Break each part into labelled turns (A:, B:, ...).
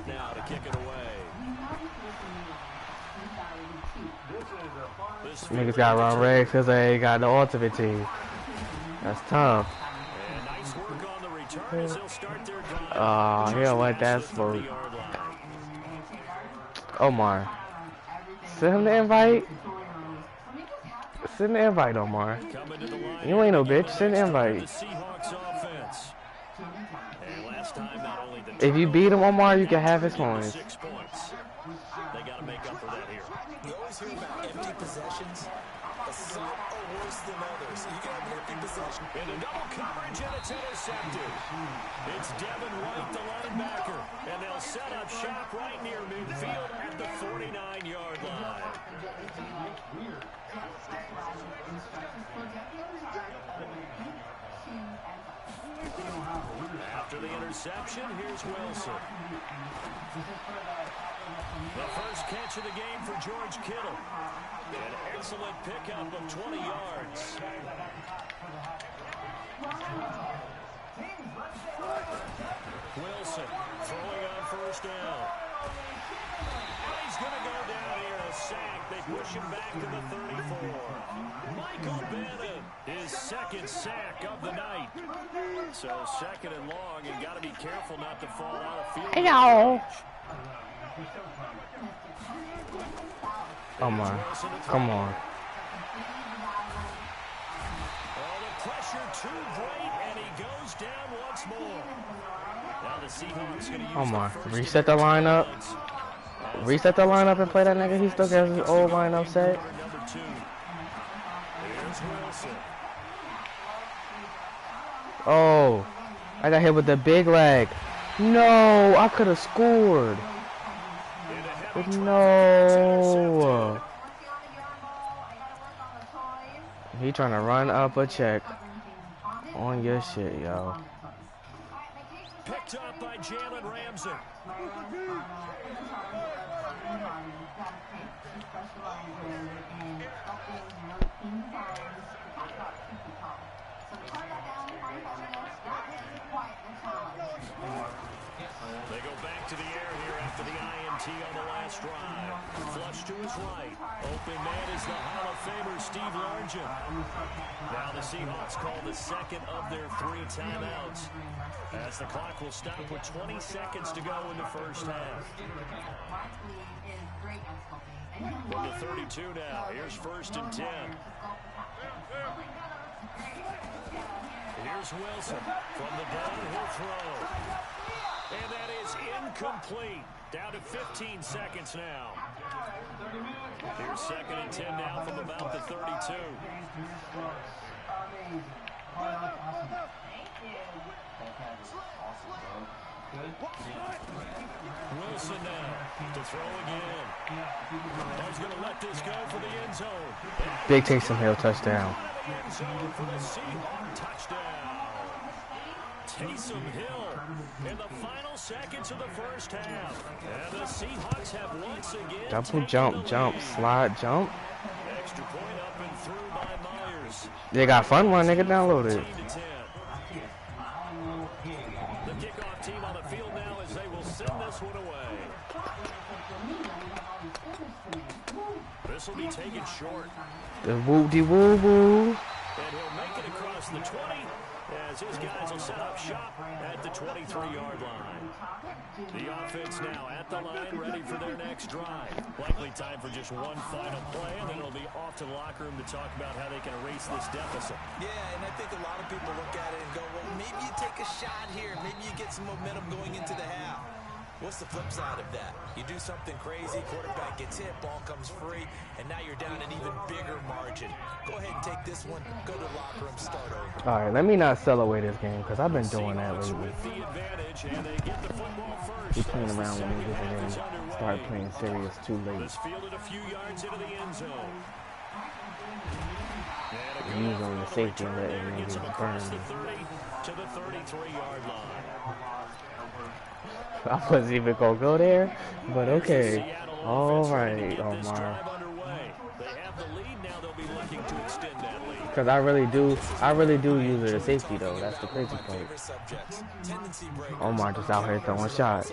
A: set now to kick it away.
B: Niggas got run Rex because they ain't got the ultimate team. That's tough.
A: And nice work on the return as they'll start their drive.
B: Oh, he don't want that smoke. Omar. Send him the invite. Send the invite, Omar. You ain't no bitch. Send the invite. If you beat him, Omar, you can have his points.
A: They got to make up for that here.
C: You always hear about empty possessions, but some are worse than others. You can have an empty possession.
A: In a double coverage, and it's intercepted. It's Devin White, the linebacker, and they'll set up shop right near midfield at the 49-yard line. After the interception, here's Wilson. The first catch of the game for George Kittle. An excellent pickup of 20 yards. Wilson throwing on first down. And he's going to go down here, a sack. They push him back to the 34. Michael Bannon, his second sack of the night. So second and long, and got to be careful not to fall out of field.
B: Hello. Come on. Come on.
A: Oh, the pressure too great, and he goes down once more. Now the Seahawks going to use
B: Omar, reset the lineup. Reset the lineup and play that nigga. He still got his old lineup set.
A: Number 2. Here's Wilson.
B: Oh, I got hit with the big leg. No, I could have scored. No. He trying to run up a check on your shit, yo.
A: Picked up by Jalen Ramsey. They go back to the air here after the INT on the last drive. Flush to his right. Open man is the Hall of Famer Steve Largent. Now the Seahawks call the second of their 3 timeouts, as the clock will stop with 20 seconds to go in the first half. From the 32 now, here's 1st and 10. Here's Wilson from the downhill throw. And that is incomplete. Down to 15 seconds now. Here's 2nd and 10 now from about the 32. Wilson now to throw again. He's going to let this go for the end zone.
B: Big Taysom Hill touchdown.
A: End zone for the Seahawks touchdown. Taysom Hill in the final seconds of the first half. And the Seahawks have once again
B: Double jump, slide, jump.
A: Extra point up and through by Myers.
B: They got fun one, nigga, download it.
A: The kickoff team on the field now as they will send this one away. This will be taken short.
B: The woo-de-woo-woo.
A: And he'll make it across the 20 as his guys will set up shop at the 23-yard line. The offense now at the line, ready for their next drive. Likely time for just one final play, and then it'll be off to the locker room to talk about how they can erase this deficit.
C: Yeah, and I think a lot of people look at it and go, well, maybe you take a shot here. Maybe you get some momentum going into the half. What's the flip side of that? You do something crazy, quarterback gets hit, ball comes free, and now you're down an even bigger margin. Go ahead and take this one, go to the locker room, start over.
B: All right, let me not sell away this game because I've been doing that lately. You playing around when we get the game, start playing serious too late. Using the safety and letting niggas burn me.
A: To the 33-yard line.
B: I wasn't even gonna go there, but okay. All right, Omar.
A: They have the lead now. They'll be looking to extend that lead.
B: Because I really do use it as safety though. That's the crazy part. Omar just out here throwing shots.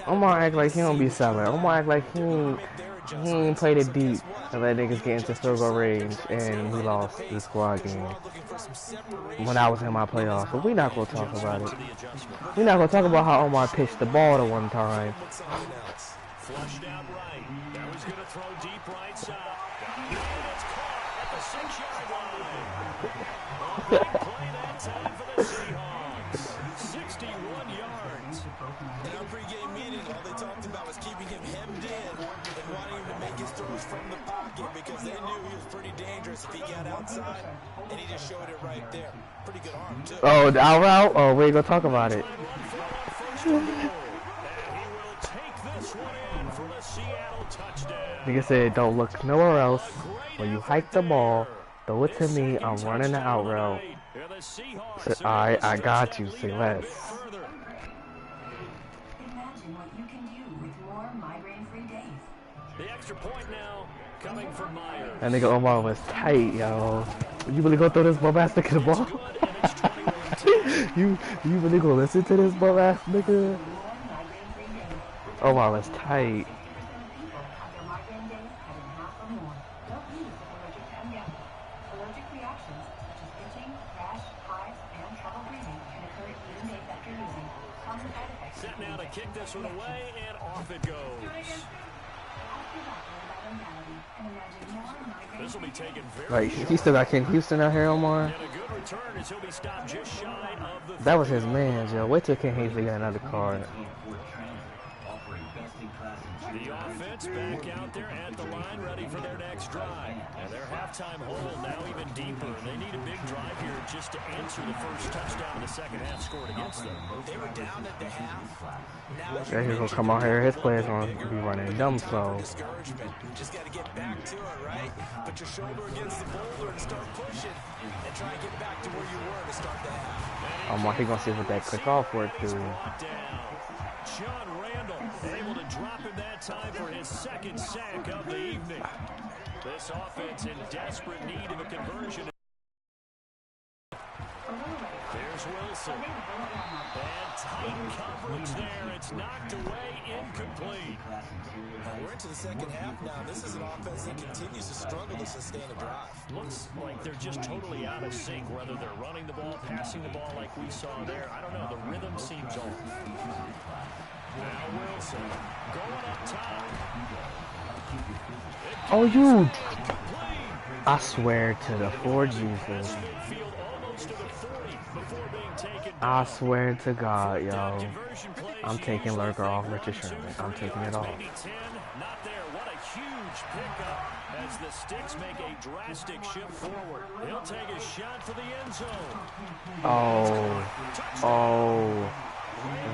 B: Omar act like he don't be selling. Omar act like he ain't played it deep and let niggas get into field goal range and we lost the squad game when I was in my playoffs. But we not gonna talk about it. We not gonna talk about how Omar pitched the ball the one time.
A: Flushed out right. Now he's going to throw deep right side. And it's caught at the 6-yard line. A big play that time for the Seahawks. 61 yards.
C: In our pregame meeting, all they talked about was keeping him hemmed in and wanting him to make his throws from the pocket because they knew he was pretty dangerous if he got outside, and he just showed it right there. Pretty good arm, too.
B: Oh, the out route? Oh, we ain't gonna talk about it. Nigga said, don't look nowhere else. When you hike the ball, throw it to me. I'm running the out route. So, alright, I got you. Say less.
D: Imagine what you can do with more migraine-free days.
A: The extra point now coming from Myers.
B: That nigga Omar was tight, yo. You really gonna throw this bum ass nigga the ball? you really gonna listen to this bum ass nigga? Omar was tight.
A: Set now to kick this one away, and off it goes. This will be taken very
B: Like, he still got Ken Houston out here, Omar.
A: and a good return as he'll be stopped just shy of the
B: That was his man, yo. Wait till Ken Houston get another card.
A: The offense back out there at the line, ready for their next drive. And their halftime hole now even deeper. They need a big drive here just to answer the first touchdown of the second half scored against them.
C: They were down at the half. Now
B: Yeah, he's gonna come out here. His players gonna be running dumb slow.
C: discouragement. Just got to get back to it, right? Put your shoulder against the boulder and start pushing and try and get back to where you were to start the half.
B: Omar, he gonna see what that quick off work do.
A: John Randall able to drop him that time for his second sack of the evening. This offense in desperate need of a conversion. There's Wilson. And tight coverage there. It's knocked away, incomplete.
C: We're into the second half now. This is an offense that continues to struggle to sustain a drive.
A: Looks like they're just totally out of sync, whether they're running the ball, passing the ball like we saw there. I don't know. The rhythm seems off. Now Wilson going up top.
B: Oh, you! I swear to the 4 Jesus. I swear to God, yo. I'm taking Lurker off Richard Sherman. I'm taking it off.
A: Not there. What a huge pickup as the Sticks make a drastic shift forward. He'll take a shot for the end zone.
B: Oh.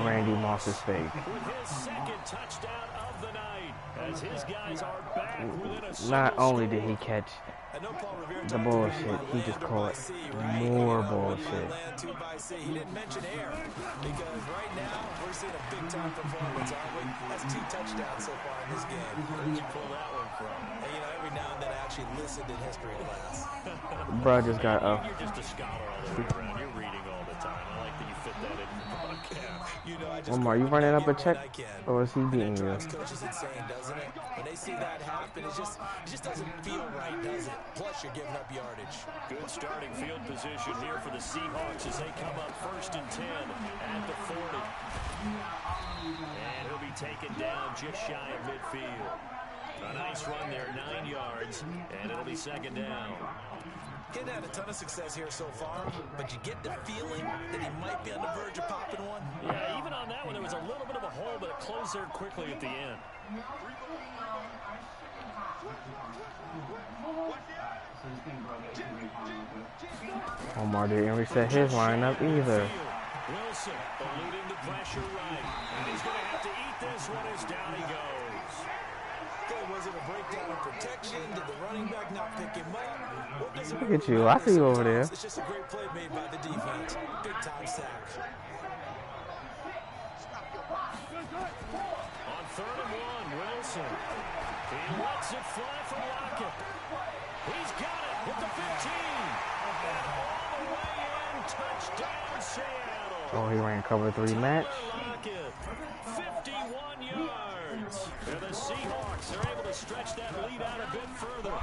B: Randy Moss is fake.
A: With his second touchdown of the night, as his guys are back within a
B: Not only did he catch the bullshit, he just caught more bullshit.
C: He didn't mention air because right now we're seeing a big time performance, aren't we? That's 2 touchdowns so far in this game. Where did you pull that one from? And you know, every now and then I actually listened in history class.
B: Bro just got up.
A: You're just a scholar all the way around. You're reading all the time. I like that you fit that in the broadcast.
C: You know, I just
B: Omar, you running up a check, or is he beating you?
C: Coach is insane, doesn't it? When they see that happen, it just doesn't feel right, does it? Plus, you're giving up yardage.
A: Good starting field position here for the Seahawks as they come up 1st and 10 at the 40. And he'll be taken down just shy of midfield. A nice run there, 9 yards, and it'll be 2nd down.
C: He's had a ton of success here so far, but you get the feeling that he might be on the verge of popping one.
A: Yeah, even on that one, there was a little bit of a hole, but it closed there quickly at the end.
B: Omar didn't reset his lineup either.
A: Wilson eluding the pressure right, and he's going to have to eat this one as down he goes.
C: Okay, was it a breakdown in protection? Did the running back not pick him up? What does it
B: Look at you. I see you over there.
C: It's just a great play made by the defense. Big time sack.
A: On 3rd and 1, Wilson. He lets it fly from Lockett. He's got it with the 15. And all the way in, touchdown Seattle.
B: Oh, he ran cover 3 match.
A: Lockett, 51 yards. And the Seahawks are able to stretch that lead out a bit further.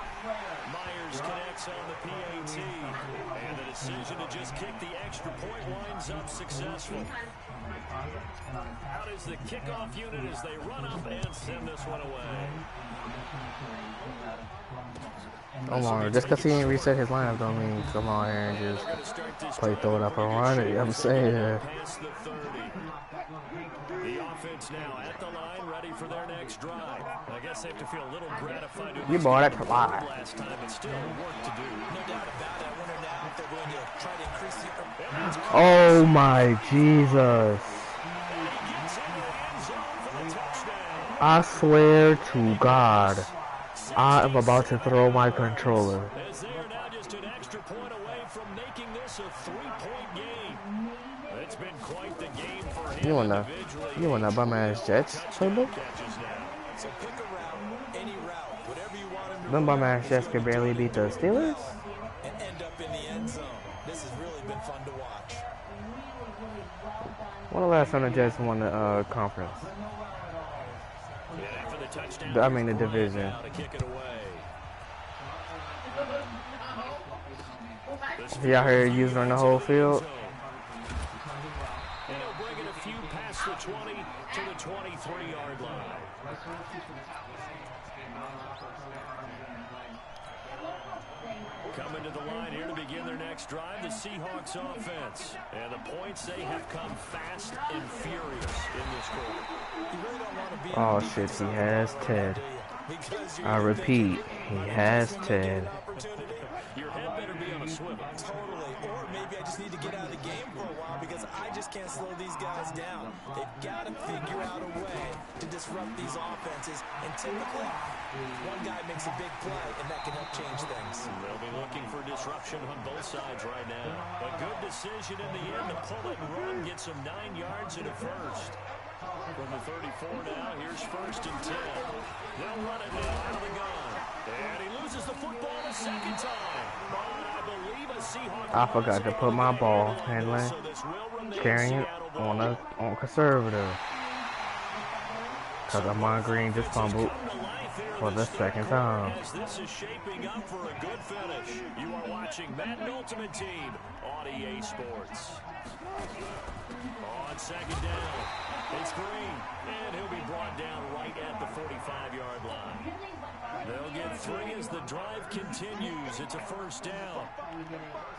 A: Myers connects on the PAT. And the decision to just kick the extra point winds up successful. Out is the kickoff unit as they run up and send this one away.
B: Come on, just because he didn't reset his lineup don't mean come on here and just play throw it up and run it. I'm saying that.
A: The offense now at the line, ready for their next drive. I guess they have to feel a little gratified.
B: You bought it to buy.
A: Last time, but still work to do.
C: No doubt about it. I wonder now if they're going to try to increase the...
B: Oh my Jesus. I swear to God, I am about to throw my controller.
A: As they are now just an extra point away from making this a 3-point game. It's been quite the game for him.
B: You want that bum ass Jets playbook?
C: So pick a route, any route, whatever you want him to
B: Them bum ass Jets could barely beat the Steelers.
C: and end up in the end zone. This has really been fun to watch.
B: When the last time the Jets won the conference? I mean the division. He out here using the whole field.
A: And he'll bring it a few past the 20 to the 23-yard line. Coming to the line here to begin their next drive, the Seahawks offense. And the points, they have come fast and furious in this quarter.
B: Oh shit, he has Ted. I repeat, he has Ted.
A: Your head better be on a swivel.
C: Totally. Or maybe I just need to get out of the game for a while because I just can't slow these guys down. They've got to figure out a way to disrupt these offenses. And typically, one guy makes a big play, and that can help change things.
A: They'll be looking for disruption on both sides right now. A good decision in the end to pull it and run, get some 9 yards and a first. From the 34 now, here's 1st and 10. They'll run it now out of the gun. And he loses the football a second time. I believe a Seahawk.
B: I forgot to put my ball handling, carrying it on conservative. Because Amon Green just fumbled for the second time.
A: As this is shaping up for a good finish. You are watching Madden Ultimate Team on EA Sports. On 2nd down, it's Green, and he'll be brought down right at the 45-yard line. They'll get 3 as the drive continues. It's a 1st down. On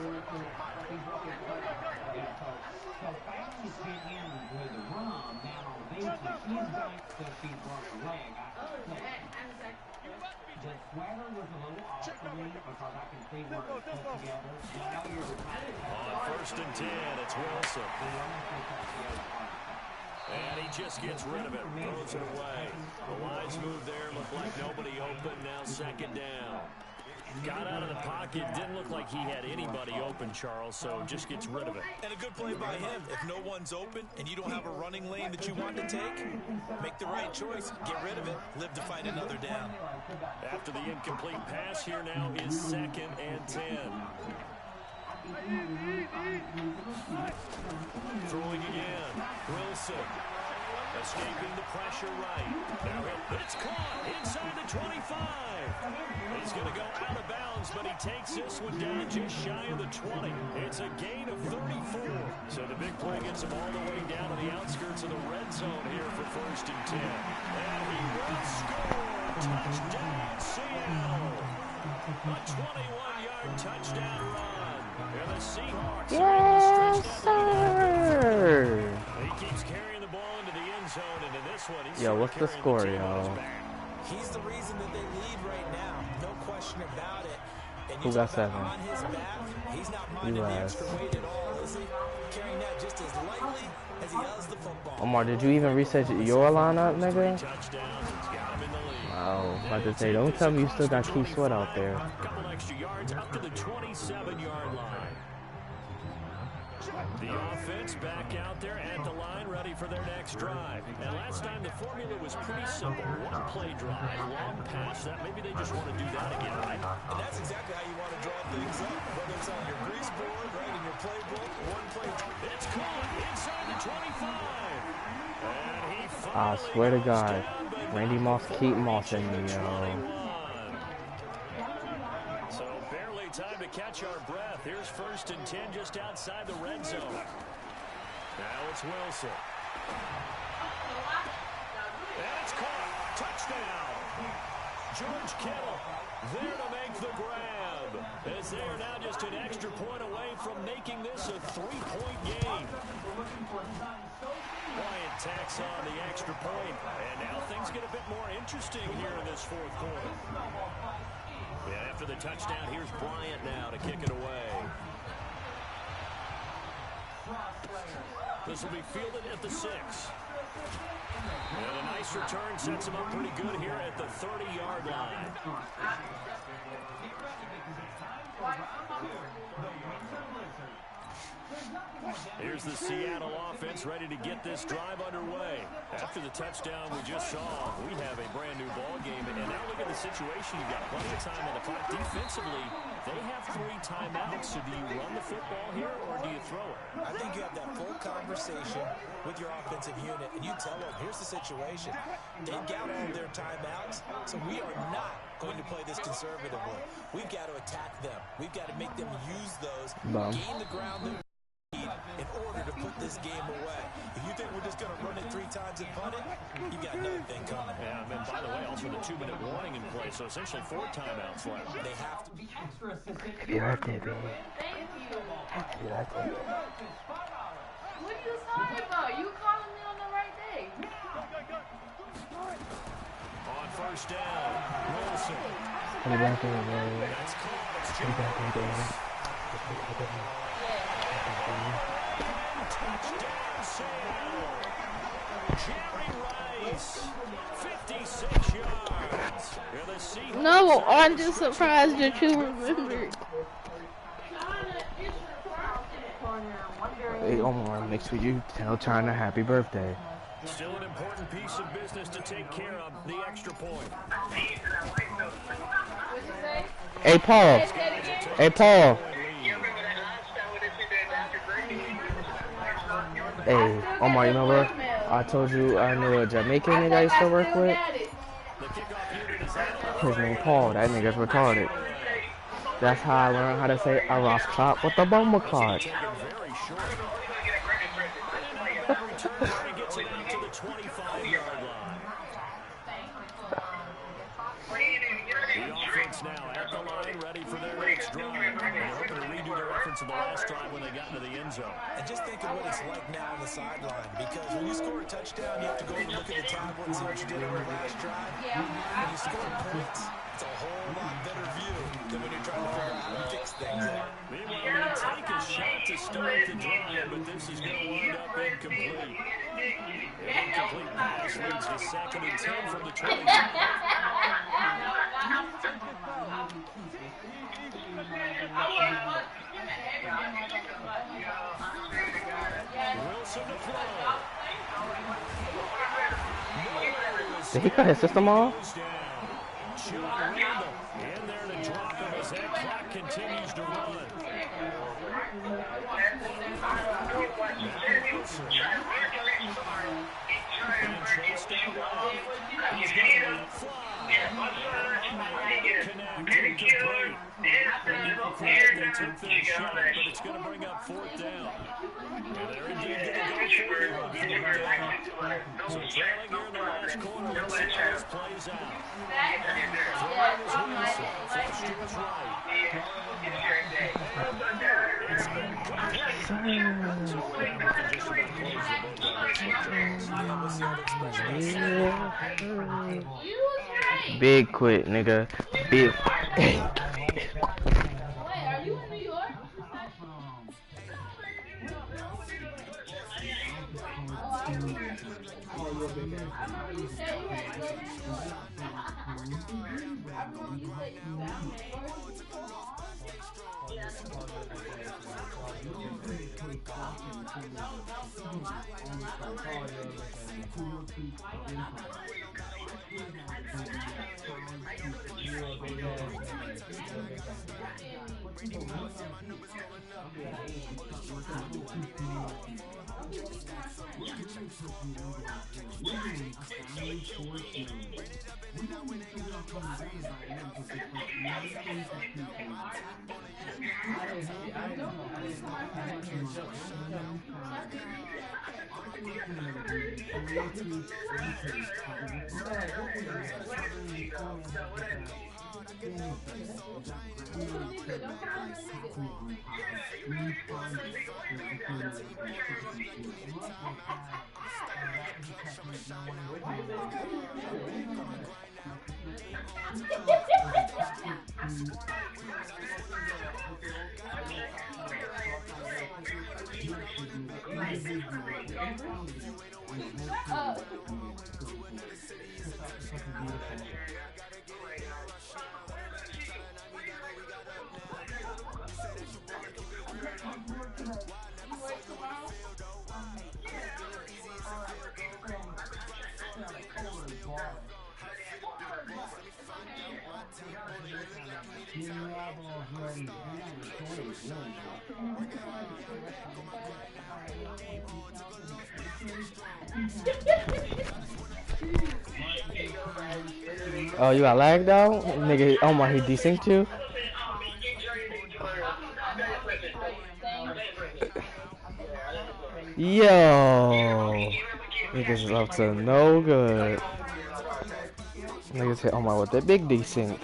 A: 1st and 10, it's Wilson. And he just gets rid of it, throws it away. The wise move there, looked like nobody open, now 2nd down. Got out of the pocket, didn't look like he had anybody open, Charles, so just gets rid of it.
C: And a good play by him. If no one's open and you don't have a running lane that you want to take, make the right choice. Get rid of it. Live to find another down.
A: After the incomplete pass, here now is 2nd and 10. Throwing again. Wilson. Escaping the pressure right. Now it's caught inside the 25. He's going to go out of bounds, but he takes this one down just shy of the 20. It's a gain of 34. So the big play gets him all the way down to the outskirts of the red zone here for 1st and 10. And he will score. Touchdown, Seattle. A 21-yard touchdown run. And the Seahawks
B: Yes, sir.
A: He keeps carrying the ball into the end zone, and in this one, he's
B: Yo, what's the score, y'all?
C: He's the reason that they lead right now. No question about it. And
B: Who got 7?
C: on his back, he's not minding the extra weight at all, is he? Carrying that just as lightly as he does the football.
B: Omar, did you even reset your lineup, nigga?
A: touchdowns. It's got him in the lead.
B: Wow, about to say, don't tell me you still got Keith Sweat out there.
A: A couple extra yards up to the 27-yard line. The offense back out there at the line, ready for their next drive. And last time the formula was pretty simple. One play drive, long pass. That maybe they just want to do that again, right?
C: And that's exactly how you want to draw things up. Whether it's on your grease board, right, in your playbook, one play.
A: It's caught inside the 25. And he
B: I swear to God, Randy Moss keep mossing me, yo.
A: So barely time to catch our breath. Here's 1st and 10 just outside the red zone. Now it's Wilson. And it's caught. Touchdown. George Kittle there to make the grab. As they are now just an extra point away from making this a 3-point game. Bryant tacks on the extra point, and now things get a bit more interesting here in this 4th quarter. Yeah, after the touchdown, here's Bryant now to kick it away. This will be fielded at the 6. And a nice return sets him up pretty good here at the 30-yard line. Here's the Seattle offense ready to get this drive underway. After the touchdown we just saw, we have a brand new ball game. And now look at the situation. You've got plenty of time on the clock. Defensively, they have 3 timeouts. So do you run the football here or do you throw it?
C: I think you have that full conversation with your offensive unit, and you tell them, here's the situation. They've got all their timeouts, so we are not going to play this conservatively. We've got to attack them. We've got to make them use those, gain the ground that we need in order to put this game away. If you think we're just going to run it 3 times and punt it, you got another thing coming.
A: Yeah, and by the way, also the 2-minute warning in play, so essentially 4 timeouts left.
C: They have to be.
B: Happy birthday, baby. Happy birthday.
E: What are you talking about? You calling me on the right day.
A: On 1st down, Wilson.
B: Happy birthday, baby.
A: That's caught. It's
B: Happy birthday, baby.
A: touchdown, Seattle. Jerry Rice, 56 yards. And the Seahawks
F: No, I'm just surprised that you remembered.
B: Hey, Omar, make sure you tell China happy birthday.
A: Still an important piece of business to take care of, the extra point.
B: Hey, Paul. Hey, Paul. Hey, Omar, you remember? I told you I knew a Jamaican nigga I used to work with. His name Paul. That nigga's retarded. That's how I learned how to say a rough chop with a bomber card.
A: Now at the line, ready for their next drive. They're hoping to redo their efforts in the last drive when they got into the end zone.
C: And just think of what it's like now on the sideline, because when you score a touchdown, you have to go and look at the tablet and see what you did on your last drive. When you score points, it's a whole lot better view than when you're trying to figure out how to fix things.
A: Meanwhile, they take a shot to start the drive, but this is going to wind up incomplete. An incomplete pass leads to 2nd and 10 from the 20. Wilson to throw.
B: Did he cut his system off?
A: John Randall in there to drop him as that clock continues to run. And chased down Love. He's going to fly. Connect, complete. They took their shot, but it's going to bring up 4th down. And they're indeed going to go for it on 4th down. So trailing here in the last quarter, let's see how this plays out. Throwing is Wilson, flush to his right. It's incomplete. So we can just about close the book on this one.
C: Yeah, what's the other expression?
B: Big quit, nigga. Big.
E: Wait, are you in New York?
B: Oh, you got lagged out? Nigga, oh my, he desynced you? Yo! Niggas is up to no good. Niggas hit, oh my, with that big desync.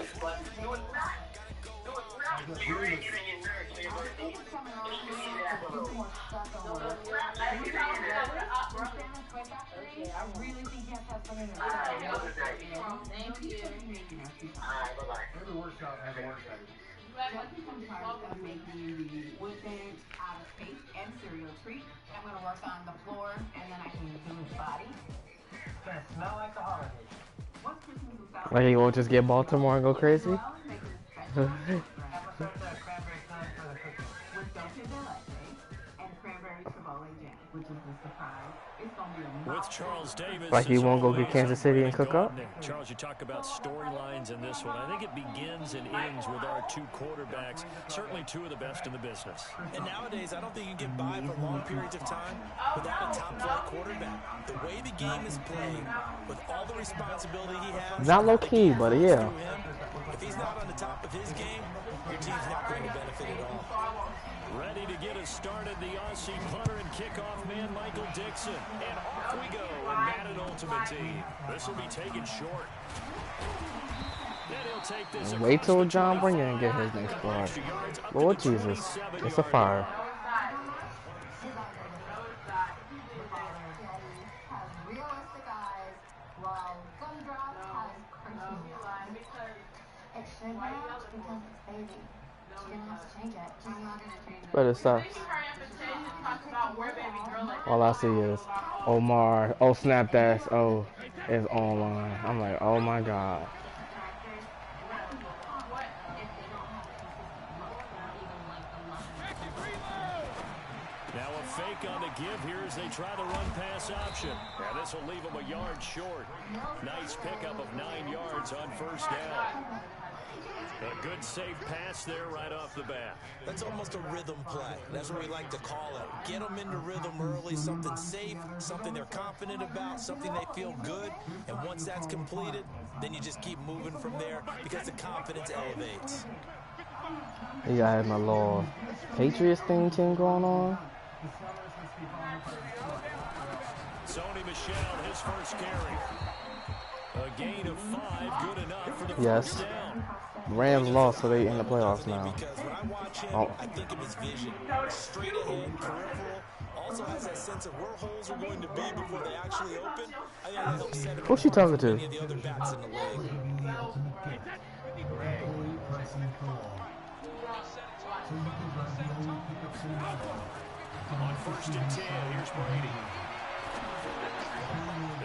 D: I'm going to work on the floor, and then I can do his body. It's going to smell like the holidays.
B: Like, you won't just get Baltimore and go crazy?
A: With Charles Davis,
B: like, you won't go get Kansas City and cook up?
A: Charles, you talk about storylines in this one. I think it begins and ends with our two quarterbacks, certainly two of the best in the business.
C: And nowadays, I don't think you can get by for long periods of time without a top-flight quarterback. The way the game is played, with all the responsibility he has,
B: not low key, but yeah.
C: If he's not on the top of his game, your team's not going to benefit at all.
A: Ready to get us started, the Aussie punter and kickoff man, Michael Dixon. And off we go, and Madden Ultimate Team. This will be taken short.
B: Wait till John Bringer and get his next squad. Lord Jesus, it's a fire. But it sucks. All I see is Omar. Oh snap! That's is online. I'm like, oh my god.
A: Now a fake on the give here as they try the run pass option. Now this will leave them a yard short. Nice pickup of 9 yards on first down. A good safe pass there right off the bat.
C: That's almost a rhythm play. That's what we like to call it. Get them into rhythm early, something safe, something they're confident about, something they feel good. And once that's completed, then you just keep moving from there because the confidence elevates.
B: You got my little Patriots team going on.
A: Sony Michel, his first carry. A gain of 5, good enough for the first down.
B: Rams lost, so they in the playoffs now.
C: Because when I watch him, I think of his vision. Straight ahead, peripheral. Also has that sense of where holes are going to be before they actually open. I think that helps set him
B: Who's she talking to?
C: many of the other bats in the league.
A: On first and 10, here's Brady.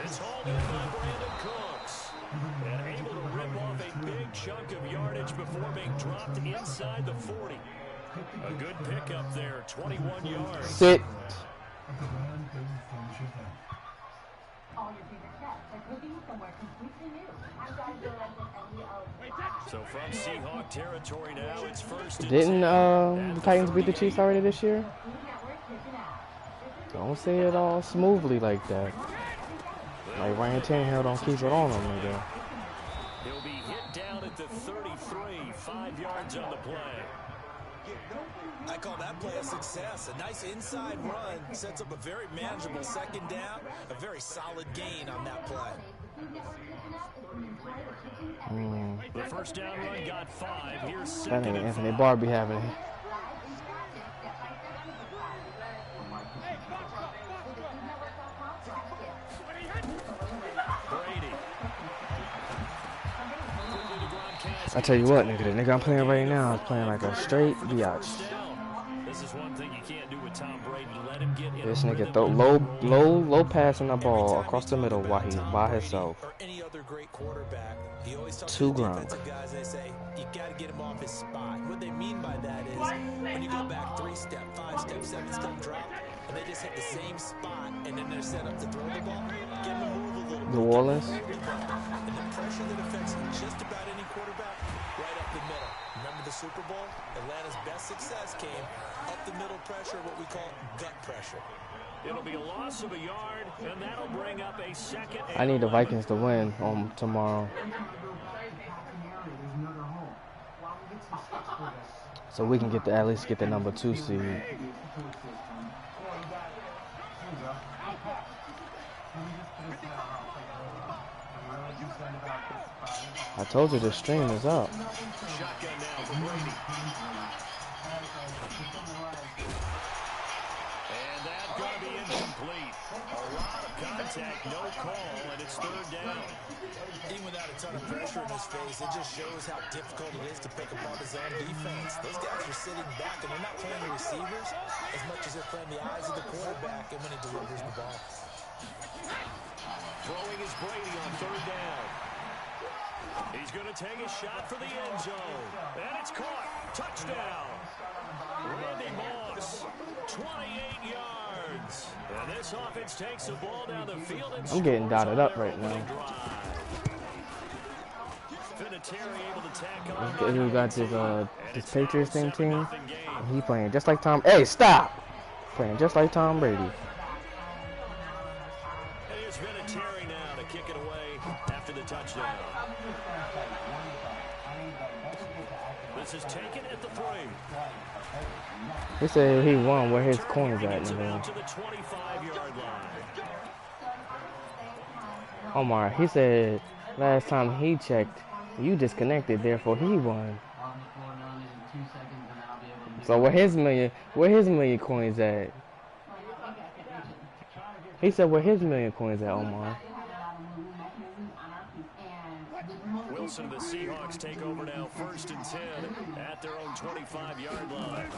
A: It's hauled in by Brandon Cooks. And able to rip off a big chunk of yardage before being dropped inside the 40. A good pickup there, 21 yards.
B: Sit.
A: So from Seahawk territory now, it's first and
B: Didn't
A: 10.
B: the Titans beat the Chiefs already this year? Don't say it all smoothly like that. Like Ryan Tannehill don't keep it on him, nigga.
A: He'll be hit down at the 33, 5 yards on the play.
C: I call that play a success. A nice inside run sets up a very manageable second down. A very solid gain on that play.
A: The first down run got 5. Here's
B: That
A: second
B: ain't
A: and
B: Anthony
A: 5.
B: Barr be having it.
A: Brady.
B: I tell you what, nigga, the nigga I'm playing right now is playing like a straight biatch.
A: This is one thing you can't do with Tom Brady. Let him get in
B: This
A: a
B: nigga
A: rhythm.
B: throw low passing the ball across the middle while he's by himself.
C: Or any other great quarterback, he always tells
B: Too
C: the
B: ground.
C: defensive guys, they say, you got to get him off his spot. What they mean by that is when you go back 3-step, 5-step, 7-step drop, and they just hit the same spot, and then they're set up to throw the ball, get him to move a little bit.
B: New Orleans.
C: And the pressure that affects just about any quarterback, right up the middle. Remember the Super Bowl? Atlanta's best success came up the middle pressure, what we call gut pressure.
A: It'll be a loss of a yard, and that'll bring up a second.
B: I need the Vikings to win on tomorrow, so we can at least get the number 2 seed. I told you the stream is up.
A: Shotgun now for Brady. And that's going to be incomplete. A lot of contact, no call, and it's third down.
C: Even without a ton of pressure in his face, it just shows how difficult it is to pick apart his own defense. Those guys are sitting back, and they're not playing the receivers as much as they're playing the eyes of the quarterback and when he delivers the ball.
A: Throwing is Brady on third down. He's going to take a shot for the end zone. And it's caught. Touchdown. Randy Moss, 28 yards. And this offense takes the ball down the field. And
B: I'm getting
A: scores
B: dotted
A: on
B: up
A: their
B: right now.
A: opening drive. Vinatieri able to tack on.
B: We got this Patriots team. And he playing just like Tom. Hey, stop! Playing just like Tom Brady.
A: And here's Vinatieri now to kick it away after the touchdown. This is taken at the 3.
B: He said he won where his coins at,
A: Gets him out
B: nigga.
A: to the 25-yard line.
B: Omar, he said last time he checked, you disconnected, therefore he won. So where his million coins at? He said where his million coins at, Omar.
A: Wilson, the Seahawks take over now, first and 10 at their own 25-yard line.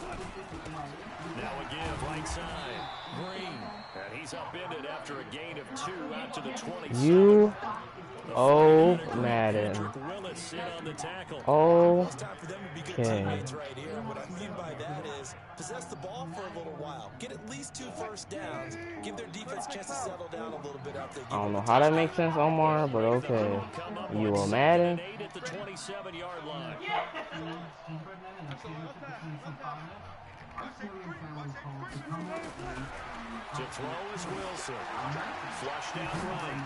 A: Now a give, right side, Green, and he's upended after a gain of 2 out to the 27.
B: You, oh Madden,
A: Willis in on the tackle.
B: oh.
C: It's time for them to be good
B: Okay.
C: teammates right here. What I mean by that is possess the ball for a little while, get at least 2 first downs, give their defense a chance to settle down a little bit after they
B: I don't know how that makes sense, Omar, but okay. You a Madden?
A: 8 at the 27-yard line. To throw is Wilson. Flush down right.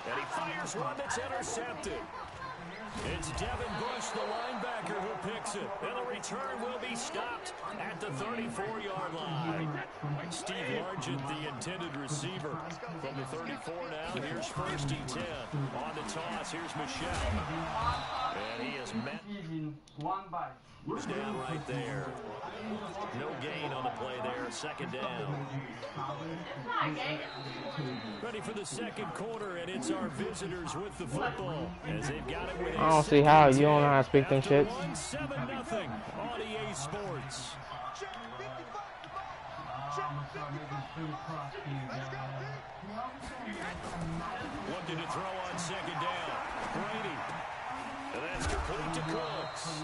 A: And he fires one that's intercepted. It's Devin Bush, the linebacker, who picks it. And the return will be stopped at the 34-yard line. Steve Largent, the intended receiver. From the 34 now, here's first and 10. On the toss, here's Michelle. And he is met. Down right there. No gain on the play there. Second down. Ready for the second quarter, and it's our visitors with the football as they've got it with.
B: I don't see how you don't know how to speak them shits.
A: 7-0 on EA Sports. Looking to throw on second down. Brady. And that's complete to Cooks.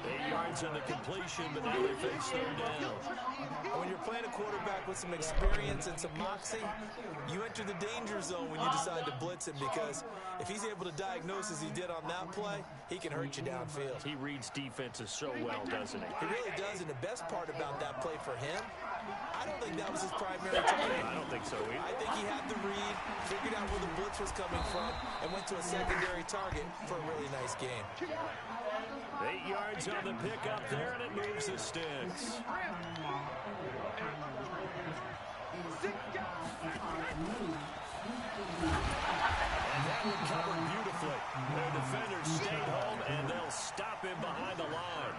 A: 8 yards on the completion, but now they face third down.
C: When you're playing a quarterback with some experience and some moxie, you enter the danger zone when you decide to blitz him, because if he's able to diagnose as he did on that play, he can hurt you downfield.
A: He reads defenses so well, doesn't he?
C: He really does, and the best part about that play for him, I don't think that was his primary target.
A: I don't think so either.
C: I think he had the read, figured out where the blitz was coming from, and went to a secondary target for a really nice game.
A: 8 yards on the pickup there, and it moves the sticks. And that one covered beautifully. Their defenders stayed home, and they'll stop him behind the line.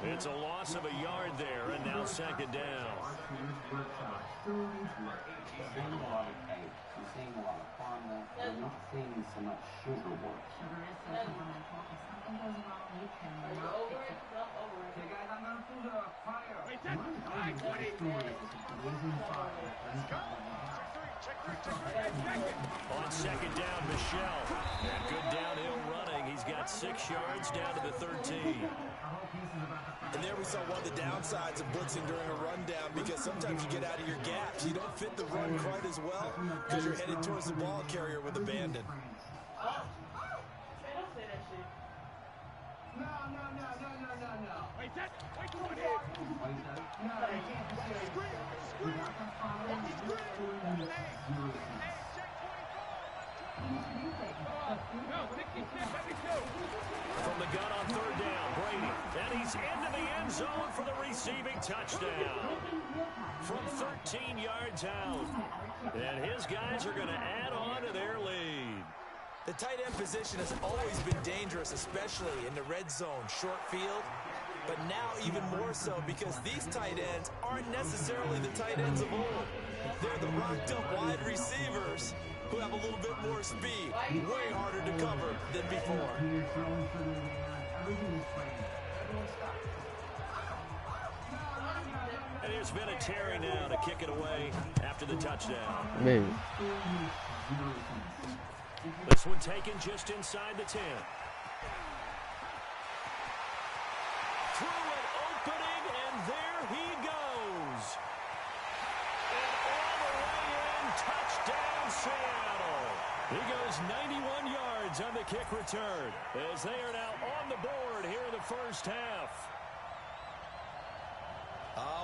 A: It's a loss of a yard there, and now second down. On second down, Michelle. And good downhill running. He's got 6 yards down to the 13.
C: And there we saw one of the downsides of blitzing during a rundown, because sometimes you get out of your gaps. You don't fit the run quite as well because you're headed towards the ball carrier with abandon.
A: From the gun on third down, Brady. And he's into the end zone for the receiving touchdown. From 13 yards out. And his guys are going to add on to their lead.
C: The tight end position has always been dangerous, especially in the red zone, short field. But now even more so, because these tight ends aren't necessarily the tight ends of old. They're the rocked-up wide receivers who have a little bit more speed, way harder to cover than before.
A: And there's been a Terry now to kick it away after the touchdown.
B: Maybe.
A: This one taken just inside the 10. Through an opening, and there he goes. And all the way in, touchdown Seattle. He goes 91 yards on the kick return, as they are now on the board here in the first half.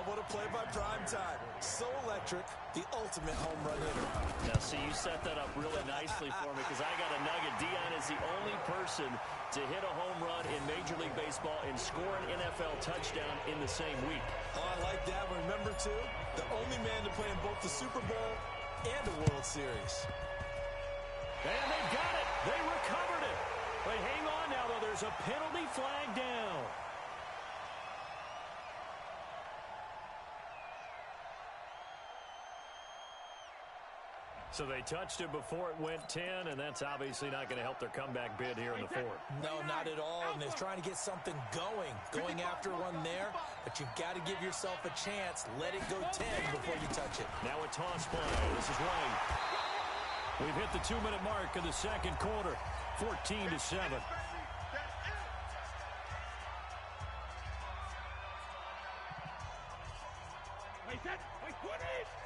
C: What a play by Primetime. So electric, the ultimate home run hitter.
A: Now, see, you set that up really nicely for me, because I got a nugget. Dion is the only person to hit a home run in Major League Baseball and score an NFL touchdown in the same week.
C: Oh, I like that. Remember, too, the only man to play in both the Super Bowl and the World Series.
A: And they got it. They recovered it. But hang on now, though. There's a penalty flag down. So they touched it before it went 10, and that's obviously not going to help their comeback bid here in the fourth.
C: No, not at all. And they're trying to get something going after one there. But you've got to give yourself a chance. Let it go 10 before you touch it.
A: Now a toss play. This is Wayne. We've hit the 2-minute mark of the second quarter, 14-7.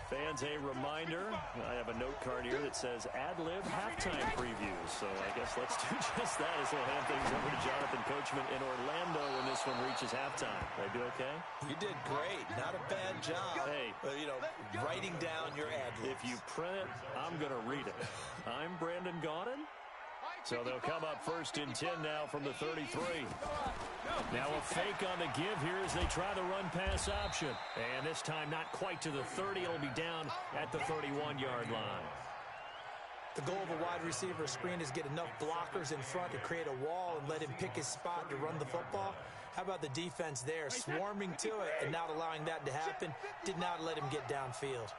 A: Fans, a reminder, I have a note card here that says ad-lib halftime previews. So I guess let's do just that as we'll hand things over to Jonathan Coachman in Orlando when this one reaches halftime. Did I do okay?
C: You did great. Not a bad job.
A: Hey.
C: Writing down your ad-libs.
A: If you print it, I'm going to read it. I'm Brandon Gaudin. So they'll come up first and 10 now from the 33. Now a fake on the give here as they try the run-pass option. And this time not quite to the 30. It'll be down at the 31-yard line.
C: The goal of a wide receiver screen is get enough blockers in front to create a wall and let him pick his spot to run the football. How about the defense there, swarming to it and not allowing that to happen? Did not let him get downfield.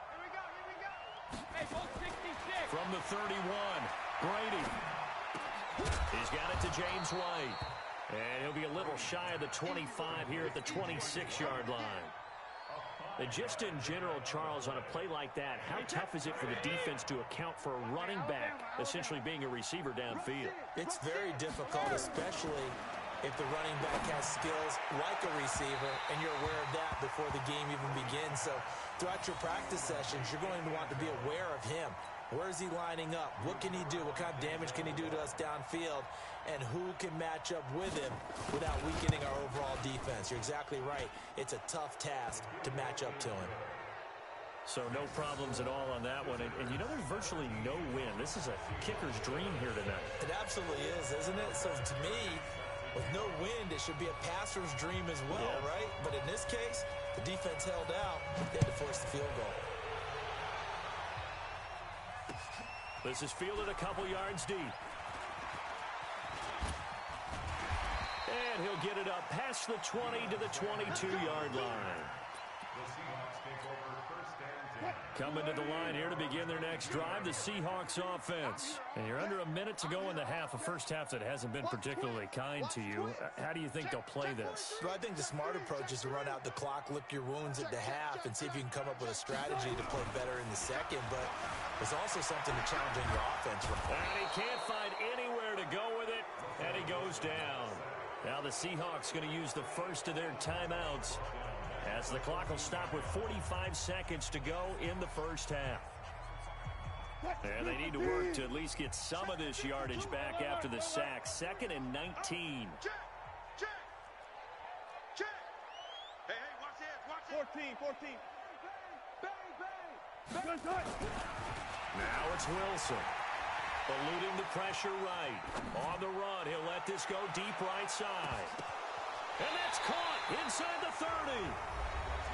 A: From the 31, Brady. He's got it to James White. And he'll be a little shy of the 25 here at the 26-yard line. And just in general, Charles, on a play like that, how tough is it for the defense to account for a running back essentially being a receiver downfield?
C: It's very difficult, especially if the running back has skills like a receiver, and you're aware of that before the game even begins. So throughout your practice sessions, you're going to want to be aware of him. Where is he lining up? What can he do? What kind of damage can he do to us downfield? And who can match up with him without weakening our overall defense? You're exactly right. It's a tough task to match up to him.
A: So no problems at all on that one. And you know, there's virtually no win. This is a kicker's dream here tonight.
C: It absolutely is, isn't it? So to me, with no wind, it should be a passer's dream as well, right? But in this case, the defense held out. They had to force the field goal.
A: This is fielded a couple yards deep. And he'll get it up past the 20 to the 22-yard line. Coming to the line here to begin their next drive, the Seahawks offense. And you're under a minute to go in the half, a first half that hasn't been particularly kind to you. How do you think they'll play this?
C: Well, I think the smart approach is to run out the clock, lick your wounds at the half, and see if you can come up with a strategy to play better in the second. But there's also something to challenging your offense.
A: And he can't find anywhere to go with it, and he goes down. Now the Seahawks going to use the first of their timeouts, as the clock will stop with 45 seconds to go in the first half. And they need to work to at least get some of this yardage back after the sack. 2nd and 19.
G: Hey, watch this, 14.
A: Now it's Wilson. Eluding the pressure right. On the run, he'll let this go deep right side. And that's caught inside the 30.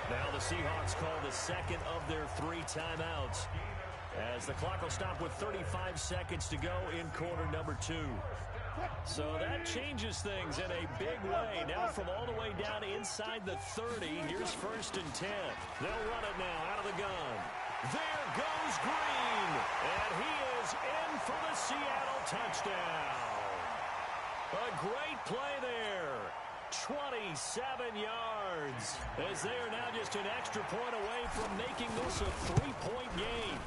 A: Now the Seahawks call the second of their 3 timeouts, as the clock will stop with 35 seconds to go in quarter number 2. So that changes things in a big way. Now from all the way down inside the 30, here's 1st and 10. They'll run it now out of the gun. There goes Green, and he is in for the Seattle touchdown. A great play there. 27 yards, as they are now just an extra point away from making this a 3-point game.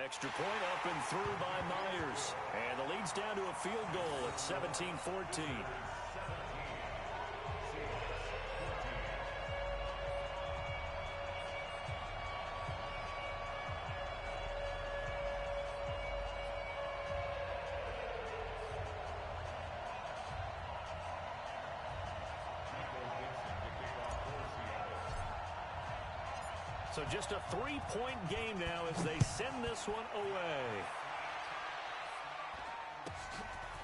A: Extra point up and through by Myers, and the lead's down to a field goal at 17-14. So just a 3-point game now as they send this one away.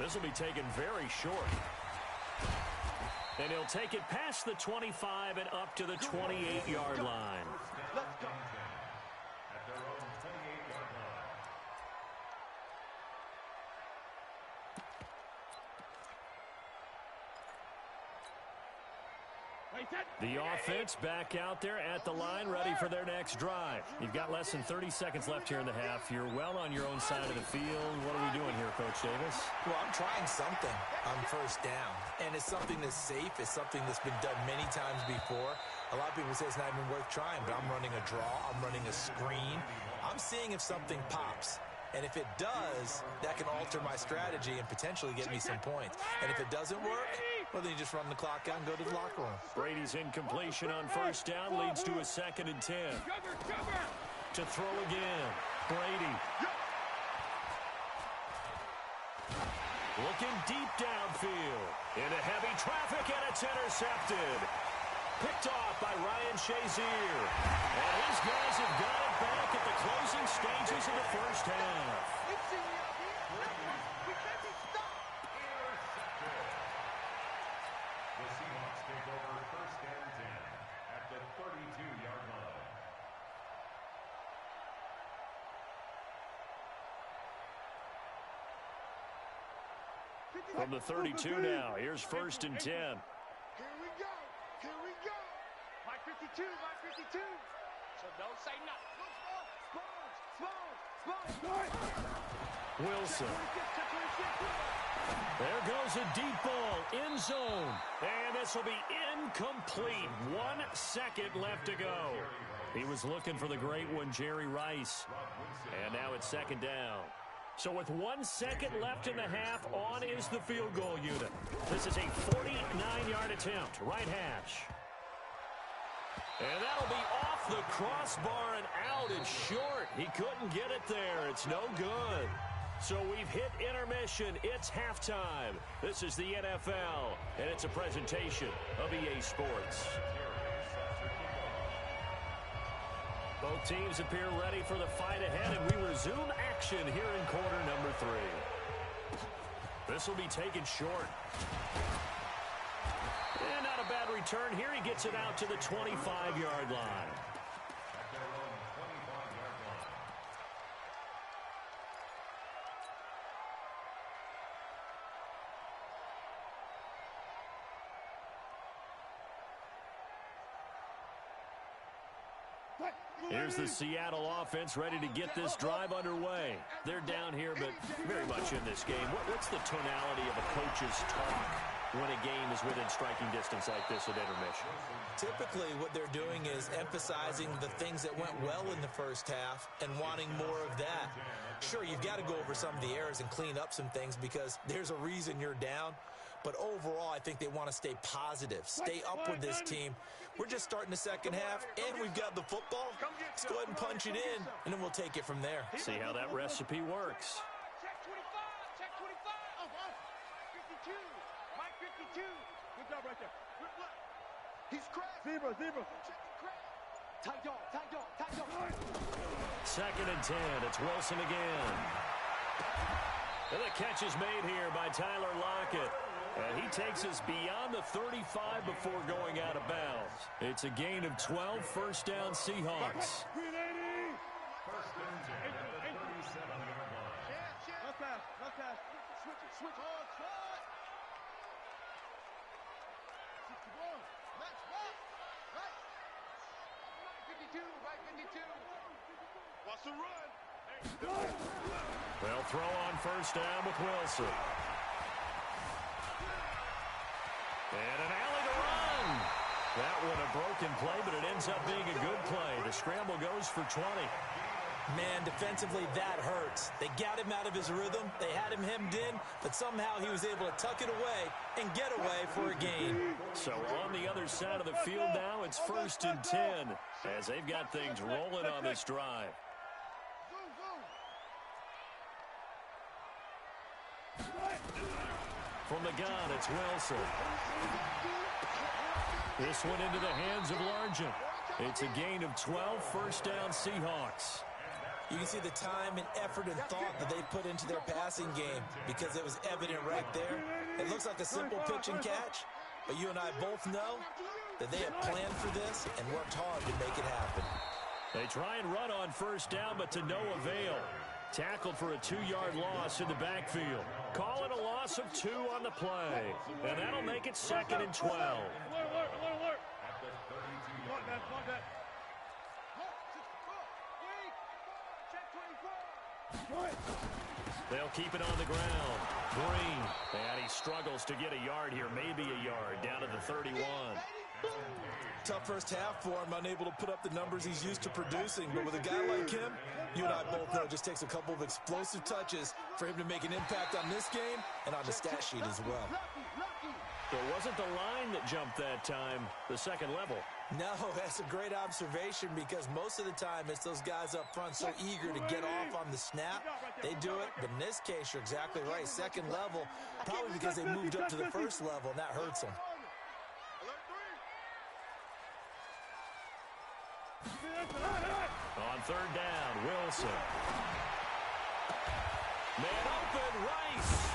A: This will be taken very short. And he'll take it past the 25 and up to the 28-yard line.
G: Let's go. At their own 28-yard line.
A: The offense back out there at the line, ready for their next drive. You've got less than 30 seconds left here in the half. You're well on your own side of the field. What are we doing here, Coach Davis?
C: Well, I'm trying something on 1st down, and it's something that's safe. It's something that's been done many times before. A lot of people say it's not even worth trying, but I'm running a draw. I'm running a screen. I'm seeing if something pops. And if it does, that can alter my strategy and potentially get me some points. And if it doesn't work, well, then you just run the clock out and go to the locker room.
A: Brady's incompletion on 1st down leads to a 2nd and 10. To throw again, Brady. Looking deep downfield. Into heavy traffic, and it's intercepted. Picked off by Ryan Shazier. And his guys have got it back at the closing stages of the first half.
G: The Seahawks take over 1st and 10 at the 32-yard line.
A: From the 32 now, here's 1st and 10.
G: Here we go. 552.
A: Wilson. There goes a deep ball, end zone. And this will be incomplete. 1 second left to go. He was looking for the great one, Jerry Rice. And now it's second down. So with 1 second left in the half, on is the field goal unit. This is a 49-yard attempt, right hash. And that'll be off the crossbar and out. It's short. He couldn't get it there. It's no good. So we've hit intermission. It's halftime. This is the NFL, and it's a presentation of EA Sports. Both teams appear ready for the fight ahead, and we resume action here in quarter number 3. This will be taken short. And not a bad return here. He gets it out to the 25-yard line. Here's the Seattle offense ready to get this drive underway. They're down here, but very much in this game. What's the tonality of a coach's talk when a game is within striking distance like this at intermission?
C: Typically, what they're doing is emphasizing the things that went well in the first half and wanting more of that. Sure, you've got to go over some of the errors and clean up some things because there's a reason you're down. But overall, I think they want to stay positive, stay up with this team. We're just starting the second half, and we've got the football. Let's go ahead and punch it in, and then we'll take it from there.
A: See how that recipe works.
H: Check 25, check 25. 52, Mike 52. Good job right there. Look. He's cracked. Zebra. Tight dog.
A: Second and 10. It's Wilson again. And the catch is made here by Tyler Lockett. And he takes us beyond the 35 before going out of bounds. It's a gain of 12, first down Seahawks.
G: First and 10 at the 37-yard line.
H: No pass. Switch. Oh, shot. 61. Match box. Right 52. Watch the run.
A: They'll throw on first down with Wilson. And an alley to run. That one a broken play, but it ends up being a good play. The scramble goes for 20.
C: Man, defensively, that hurts. They got him out of his rhythm. They had him hemmed in, but somehow he was able to tuck it away and get away for a gain.
A: So on the other side of the field now, it's first and 10 as they've got things rolling on this drive. From the gun, it's Wilson. This one into the hands of Largent. It's a gain of 12, first down Seahawks.
C: You can see the time and effort and thought that they put into their passing game because it was evident right there. It looks like a simple pitch and catch, but you and I both know that they have planned for this and worked hard to make it happen.
A: They try and run on first down, but to no avail. Tackled for a 2-yard loss in the backfield. Call it a loss of 2 on the play. And that'll make it second and 12.
H: Alert.
G: At the 32-yard line.
H: Block that. Check 24.
A: They'll keep it on the ground. Green. And he struggles to get a yard here, maybe a yard, down to the 31.
C: Tough first half for him, unable to put up the numbers he's used to producing. But with a guy like him, you and I both know it just takes a couple of explosive touches for him to make an impact on this game and on the stat sheet as well.
A: It wasn't the line that jumped that time, the second level.
C: No, that's a great observation because most of the time it's those guys up front so eager to get off on the snap. They do it, but in this case, you're exactly right. Second level, probably because they moved up to the first level, and that hurts them.
A: On third down, Wilson. Man open, Rice.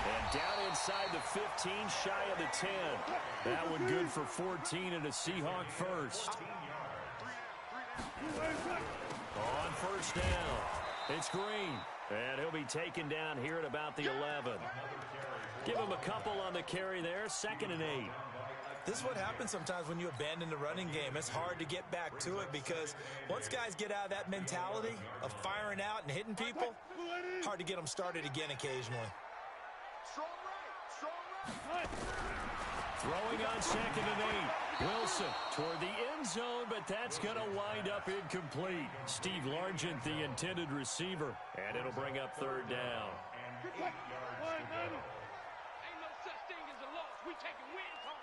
A: And down inside the 15, shy of the 10. That one good for 14 and a Seahawk first. On first down, it's Green. And he'll be taken down here at about the 11. Give him a couple on the carry there, second and 8.
C: This is what happens sometimes when you abandon the running game. It's hard to get back to it because once guys get out of that mentality of firing out and hitting people, hard to get them started again occasionally.
H: Strong right. Strong right.
A: Throwing on 2nd and 8. Wilson toward the end zone, but that's going to wind up incomplete. Steve Largent, the intended receiver, and it'll bring up 3rd down.
H: Ain't no such thing as a loss. We taking wins home.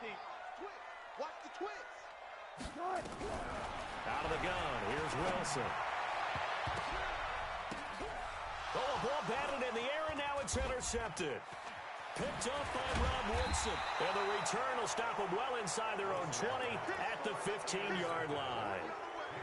H: 19. Twist. Watch the twist.
A: Out of the gun. Here's Wilson. Oh, ball batted in the air, and now it's intercepted. Picked up by Rob Woodson. And the return will stop them well inside their own 20 at the 15-yard line.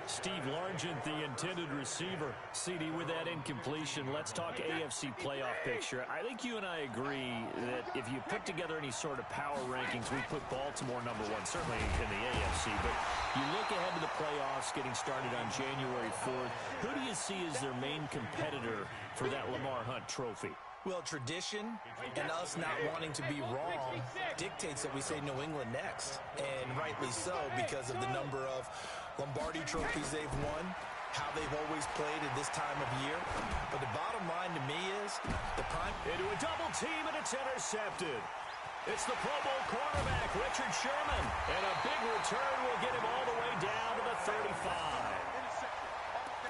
A: Steve Largent, the intended receiver. CD, with that incompletion, let's talk AFC playoff picture. I think you and I agree that if you put together any sort of power rankings, we put Baltimore #1, certainly in the AFC. But you look ahead to the playoffs getting started on January 4th. Who do you see as their main competitor for that Lamar Hunt trophy?
C: Well, tradition and us not wanting to be wrong dictates that we say New England next. And rightly so, because of the number of Lombardi trophies they've won, how they've always played at this time of year. But the bottom line to me is the prime...
A: Into a double team, and it's intercepted. It's the Pro Bowl quarterback, Richard Sherman. And a big return will get him all the way down to the 35.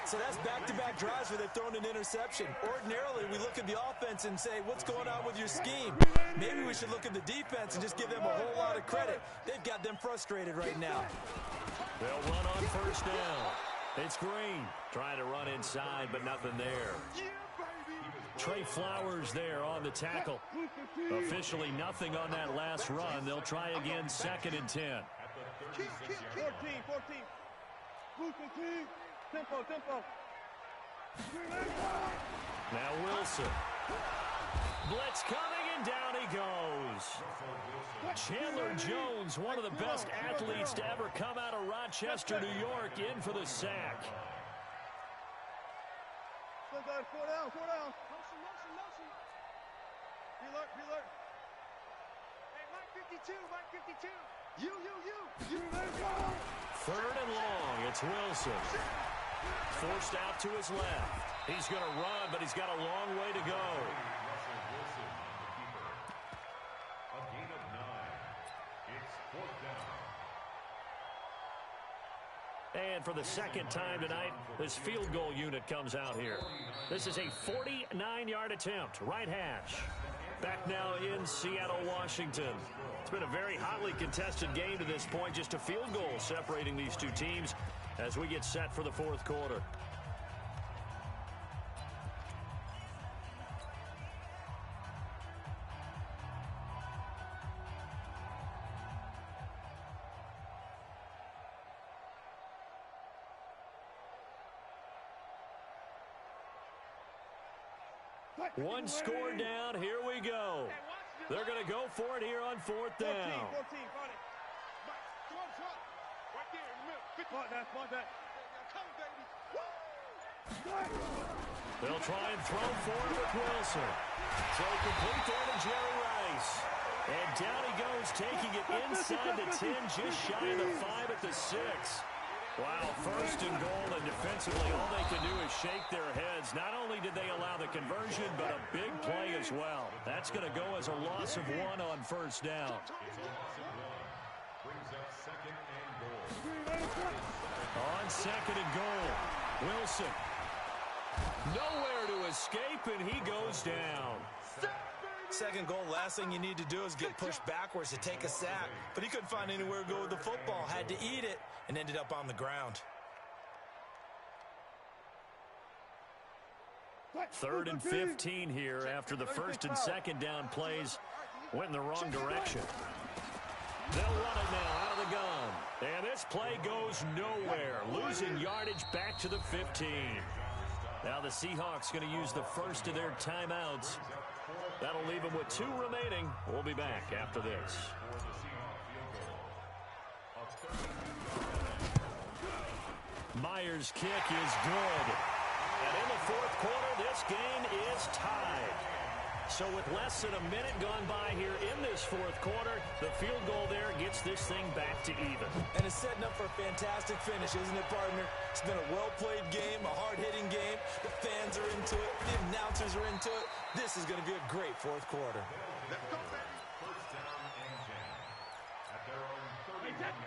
C: So that's back-to-back drives where they've thrown an interception. Ordinarily, we look at the offense and say, what's going on with your scheme? Maybe we should look at the defense and just give them a whole lot of credit. They've got them frustrated right now.
A: They'll run on 1st down. It's Green trying to run inside, but nothing there. Trey Flowers there on the tackle. Officially nothing on that last run. They'll try again 2nd and 10.
H: 14. Tempo.
A: Now Wilson. Blitz coming, and down he goes. Chandler Jones, one of the best athletes to ever come out of Rochester, New York, in for the sack.
H: Four down. Motion. Pre-alert. Hey, Mike 52. You.
A: 3rd and long. It's Wilson. Forced out to his left. He's going to run, but he's got a long way to go.
G: A gain of 9. It's 4th down.
A: And for the 2nd time tonight, this field goal unit comes out here. This is a 49-yard attempt, right hash. Back now in Seattle, Washington. It's been a very hotly contested game to this point. Just a field goal separating these two teams as we get set for the 4th quarter. One score down. Here we go. They're going to go for it here on 4th down.
H: 14. Right there in the middle. Spot that. Come, baby.
A: They'll try and throw for it with Wilson. So complete there to Jerry Rice. And down he goes, taking it inside the 10, just shy of the 5 at the 6. Wow, 1st and goal, and defensively all they can do is shake their heads. Not only did they allow the conversion, but a big play as well. That's going to go as a loss of 1 on 1st down.
G: It's a loss of 1. Brings up 2nd and goal.
A: On 2nd and goal, Wilson. Nowhere to escape, and he goes down.
C: 2nd goal, last thing you need to do is get pushed backwards to take a sack. But he couldn't find anywhere to go with the football. Had to eat it and ended up on the ground.
A: 3rd and 15 here after the 1st and 2nd down plays went in the wrong direction. They'll run it now out of the gun. And this play goes nowhere. Losing yardage back to the 15. Now the Seahawks going to use the first of their timeouts. That'll leave them with 2 remaining. We'll be back after this. Myers' kick is good. And in the 4th quarter, this game is tied. So with less than a minute gone by here in this fourth quarter, the field goal there gets this thing back to even.
C: And it's setting up for a fantastic finish, isn't it, partner? It's been a well-played game, a hard-hitting game. The fans are into it. The announcers are into it. This is going to be a great fourth quarter.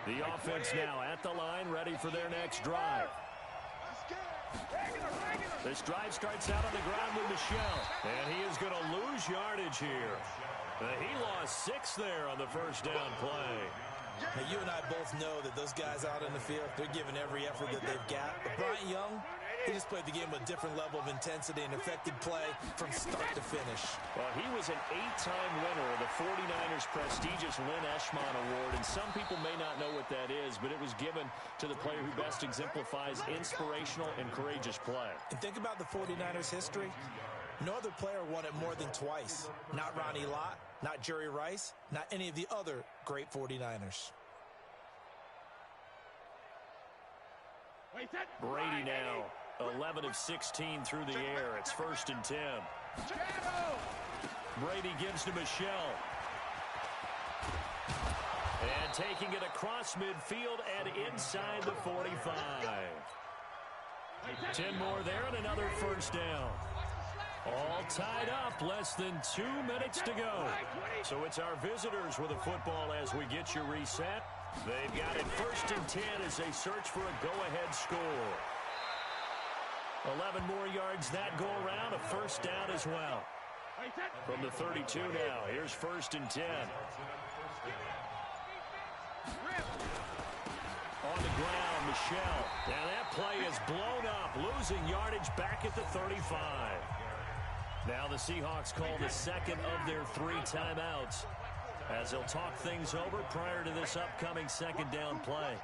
A: The offense now at the line, ready for their next drive. This drive starts out on the ground with Michel, and he is going to lose yardage here. He lost 6 there on the first down play.
C: Now, you and I both know that those guys out in the field, they're giving every effort that they've got. But Bryant Young, he just played the game with a different level of intensity and effective play from start to finish.
A: Well, he was an 8-time winner of the 49ers' prestigious Lynn Eshmont Award, and some people may not know what that is, but it was given to the player who best exemplifies inspirational and courageous play.
C: And think about the 49ers' history. No other player won it more than twice. Not Ronnie Lott, not Jerry Rice, not any of the other great 49ers.
A: Brady now, 11 of 16 through the air. It's 1st and 10. Brady gives to Michel. And taking it across midfield and inside the 45. 10 more there and another first down. All tied up, less than 2 minutes to go. So it's our visitors with a football as we get you reset. They've got it 1st and 10 as they search for a go-ahead score. 11 more yards that go around, a first down as well. From the 32 now, here's 1st and 10. On the ground, Michel. Now that play is blown up, losing yardage back at the 35. Now the Seahawks call the second of their 3 timeouts as they'll talk things over prior to this upcoming second down play.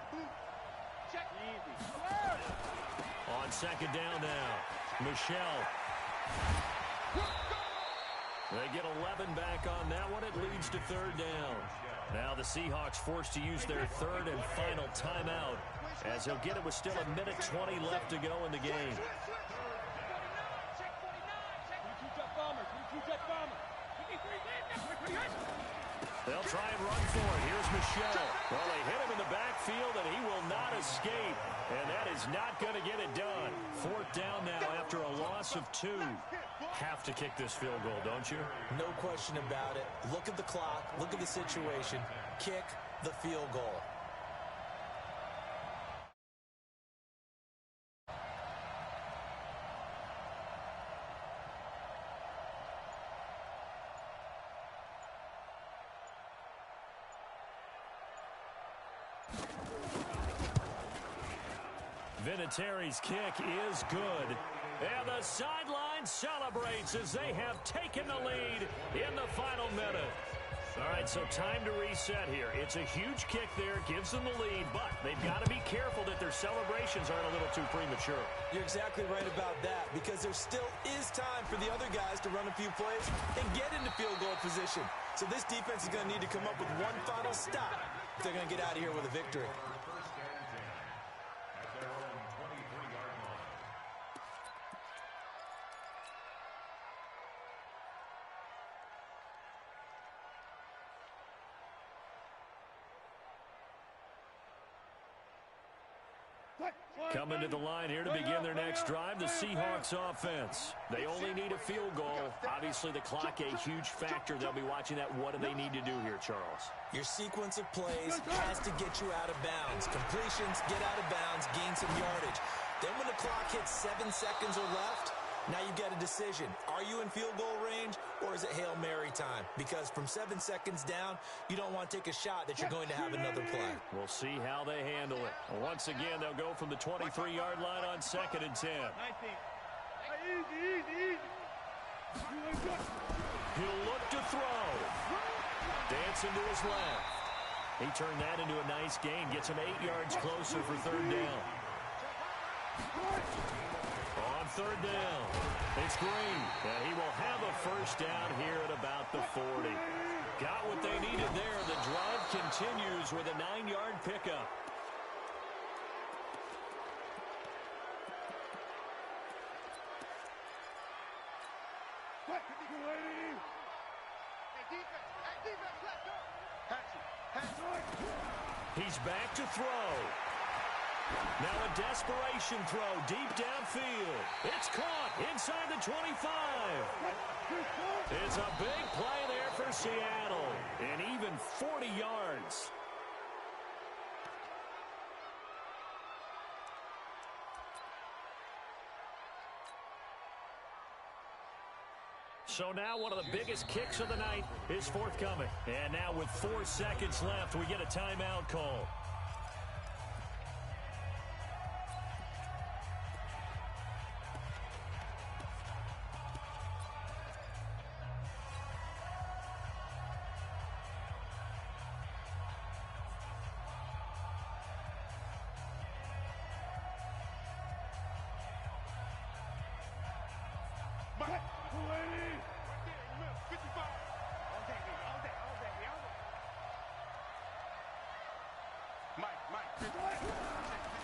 A: On second down now, Michel. They get 11 back on that one. It leads to 3rd down. Now the Seahawks forced to use their 3rd and final timeout as they'll get it with still 1:20 left to go in the game. They'll try and run for it. Here's Michel. Well, they hit him in the backfield, and he will not escape. And that is not going to get it done. 4th down now after a loss of 2. Have to kick this field goal, don't you?
C: No question about it. Look at the clock. Look at the situation. Kick the field goal.
A: Vinatieri's kick is good. And the sideline celebrates as they have taken the lead in the final minute. All right, so time to reset here. It's a huge kick there, gives them the lead, but they've got to be careful that their celebrations aren't a little too premature.
C: You're exactly right about that, because there still is time for the other guys to run a few plays and get into field goal position. So this defense is going to need to come up with one final stop if they're going to get out of here with a victory.
A: Coming to the line here to begin their next drive, the Seahawks offense. They only need a field goal. Obviously, the clock a huge factor. They'll be watching that. What do they need to do here, Charles?
C: Your sequence of plays has to get you out of bounds. Completions, get out of bounds, gain some yardage. Then when the clock hits 7 seconds or left, now you get a decision. Are you in field goal range, or is it Hail Mary time? Because from 7 seconds down, you don't want to take a shot that you're going to have another play.
A: We'll see how they handle it. Once again, they'll go from the 23-yard line on 2nd and 10. He'll look to throw. Dancing to his left. He turned that into a nice gain. Gets him 8 yards closer for 3rd down. On 3rd down, it's Green, and he will have a first down here at about the 40. Got what they needed there. The drive continues with a 9-yard pickup. He's back to throw. Now a desperation throw deep downfield. It's caught inside the 25. It's a big play there for Seattle. And even 40 yards. So now one of the biggest kicks of the night is forthcoming. And now with 4 seconds left, we get a timeout call.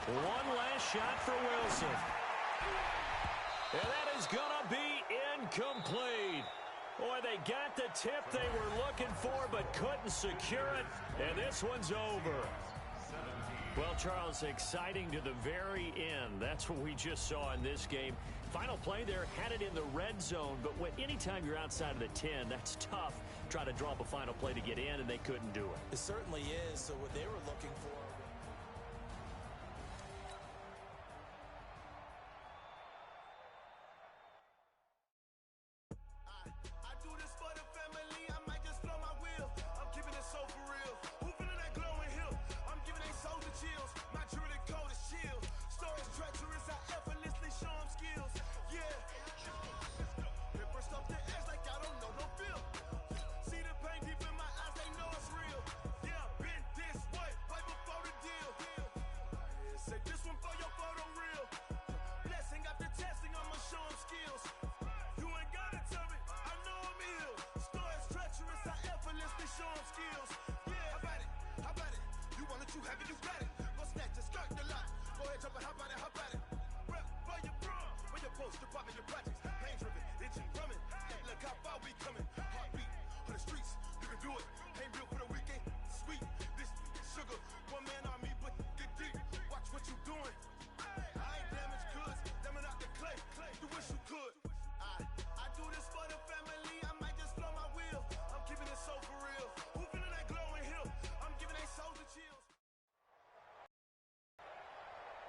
A: One last shot for Wilson. And that is going to be incomplete. Boy, they got the tip they were looking for but couldn't secure it. And this one's over. Well, Charles, exciting to the very end. That's what we just saw in this game. Final play there, had it in the red zone. But anytime you're outside of the 10, that's tough. Try to draw up a final play to get in, and they couldn't do it.
C: It certainly is. So what they were looking for.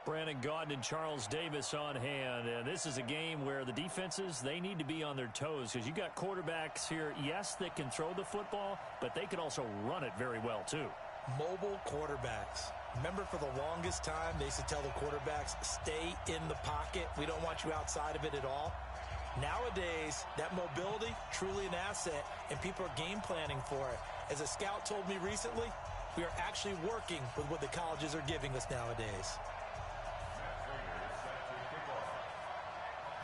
A: Brandon Gaudin and Charles Davis on hand. And this is a game where the defenses, they need to be on their toes because you got quarterbacks here, yes, that can throw the football, but they can also run it very well, too.
C: Mobile quarterbacks. Remember, for the longest time, they used to tell the quarterbacks, stay in the pocket. We don't want you outside of it at all. Nowadays, that mobility, truly an asset, and people are game planning for it. As a scout told me recently, we are actually working with what the colleges are giving us nowadays.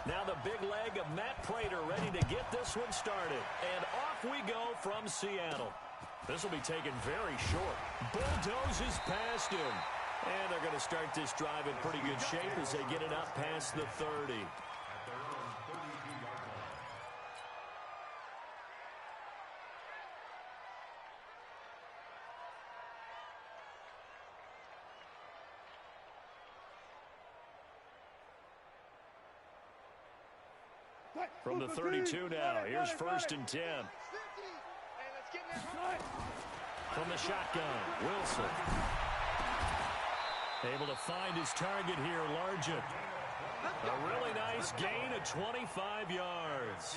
A: Now the big leg of Matt Prater ready to get this one started. And off we go from Seattle. This will be taken very short. Bulldozes past him. And they're going to start this drive in pretty good shape as they get it up past the 30. From the 32 now, here's 1st and 10. From the shotgun, Wilson. Able to find his target here, Largent. A really nice gain of 25 yards.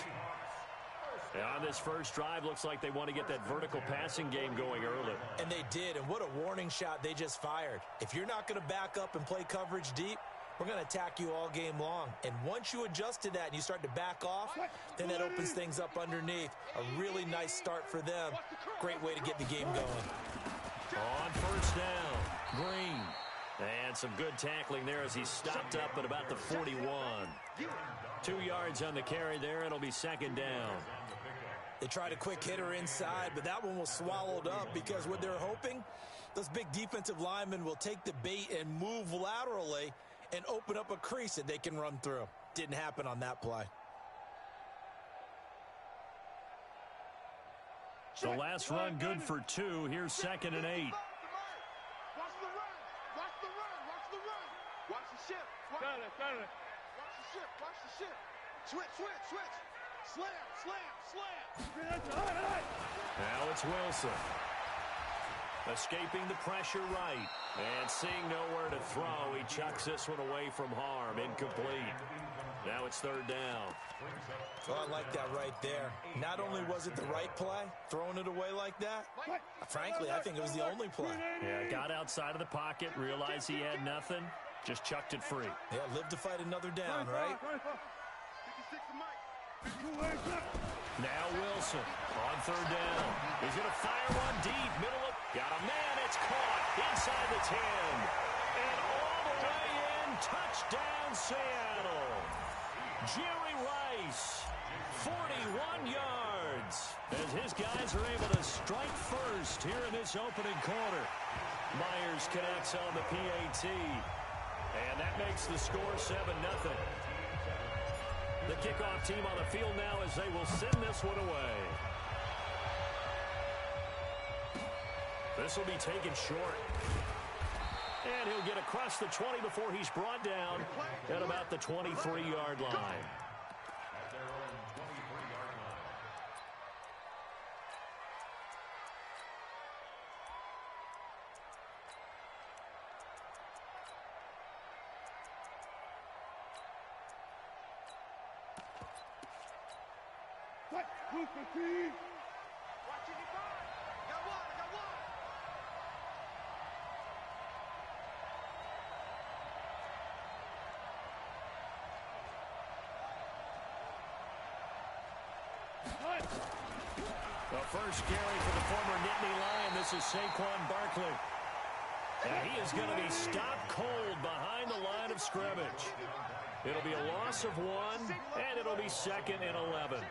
A: And on this first drive, looks like they want to get that vertical passing game going early.
C: And they did, and what a warning shot they just fired. If you're not going to back up and play coverage deep, we're going to attack you all game long. And once you adjust to that and you start to back off, then that opens things up underneath. A really nice start for them. Great way to get the game going.
A: On 1st down, Green. And some good tackling there as he stopped up at about the 41. 2 yards on the carry there. It'll be 2nd down.
C: They tried a quick hitter inside, but that one was swallowed up because what they're hoping, those big defensive linemen will take the bait and move laterally and open up a crease that they can run through. Didn't happen on that play.
A: So last run good for 2. Here's 2nd and 8.
H: Watch the run. Watch the run. Watch the run. Watch the shift. Watch the shift. Watch the shift. Switch. Slam.
A: Now it's Wilson. Escaping the pressure right. And seeing nowhere to throw, he chucks this one away from harm. Incomplete. Now it's 3rd down.
C: Well, I like that right there. Not only was it the right play, throwing it away like that, frankly, I think it was the only play.
A: Yeah, got outside of the pocket, realized he had nothing, just chucked it free.
C: Yeah, live to fight another down, right?
H: 56 to Mike.
A: Now Wilson on 3rd down. He's going to fire one deep. Middle of... Got a man. It's caught inside the 10. And all the way in. Touchdown, Seattle. Jerry Rice, 41 yards. As his guys are able to strike first here in this opening quarter. Myers connects on the PAT. And that makes the score 7-0. The kickoff team on the field now as they will send this one away. This will be taken short. And he'll get across the 20 before he's brought down at about the 23-yard line.
G: At their own 23-yard line.
H: Watching it go. Got one.
A: The first carry for the former Nittany Lion. This is Saquon Barkley. And he is going to be stopped cold behind the line of scrimmage. It'll be a loss of 1, and it'll be 2nd and 11.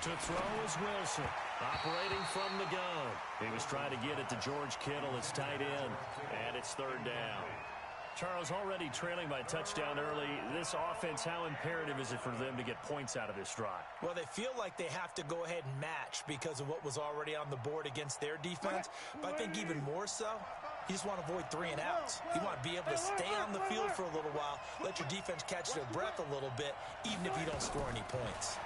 A: To throw is Wilson, operating from the gun. He was trying to get it to George Kittle, his tight end, and it's 3rd down. Charles, already trailing by a touchdown early. This offense, how imperative is it for them to get points out of this drive?
C: Well, they feel like they have to go ahead and match because of what was already on the board against their defense. But I think even more so, you just want to avoid 3 and outs. You want to be able to stay on the field for a little while, let your defense catch their breath a little bit, even if you don't score any points.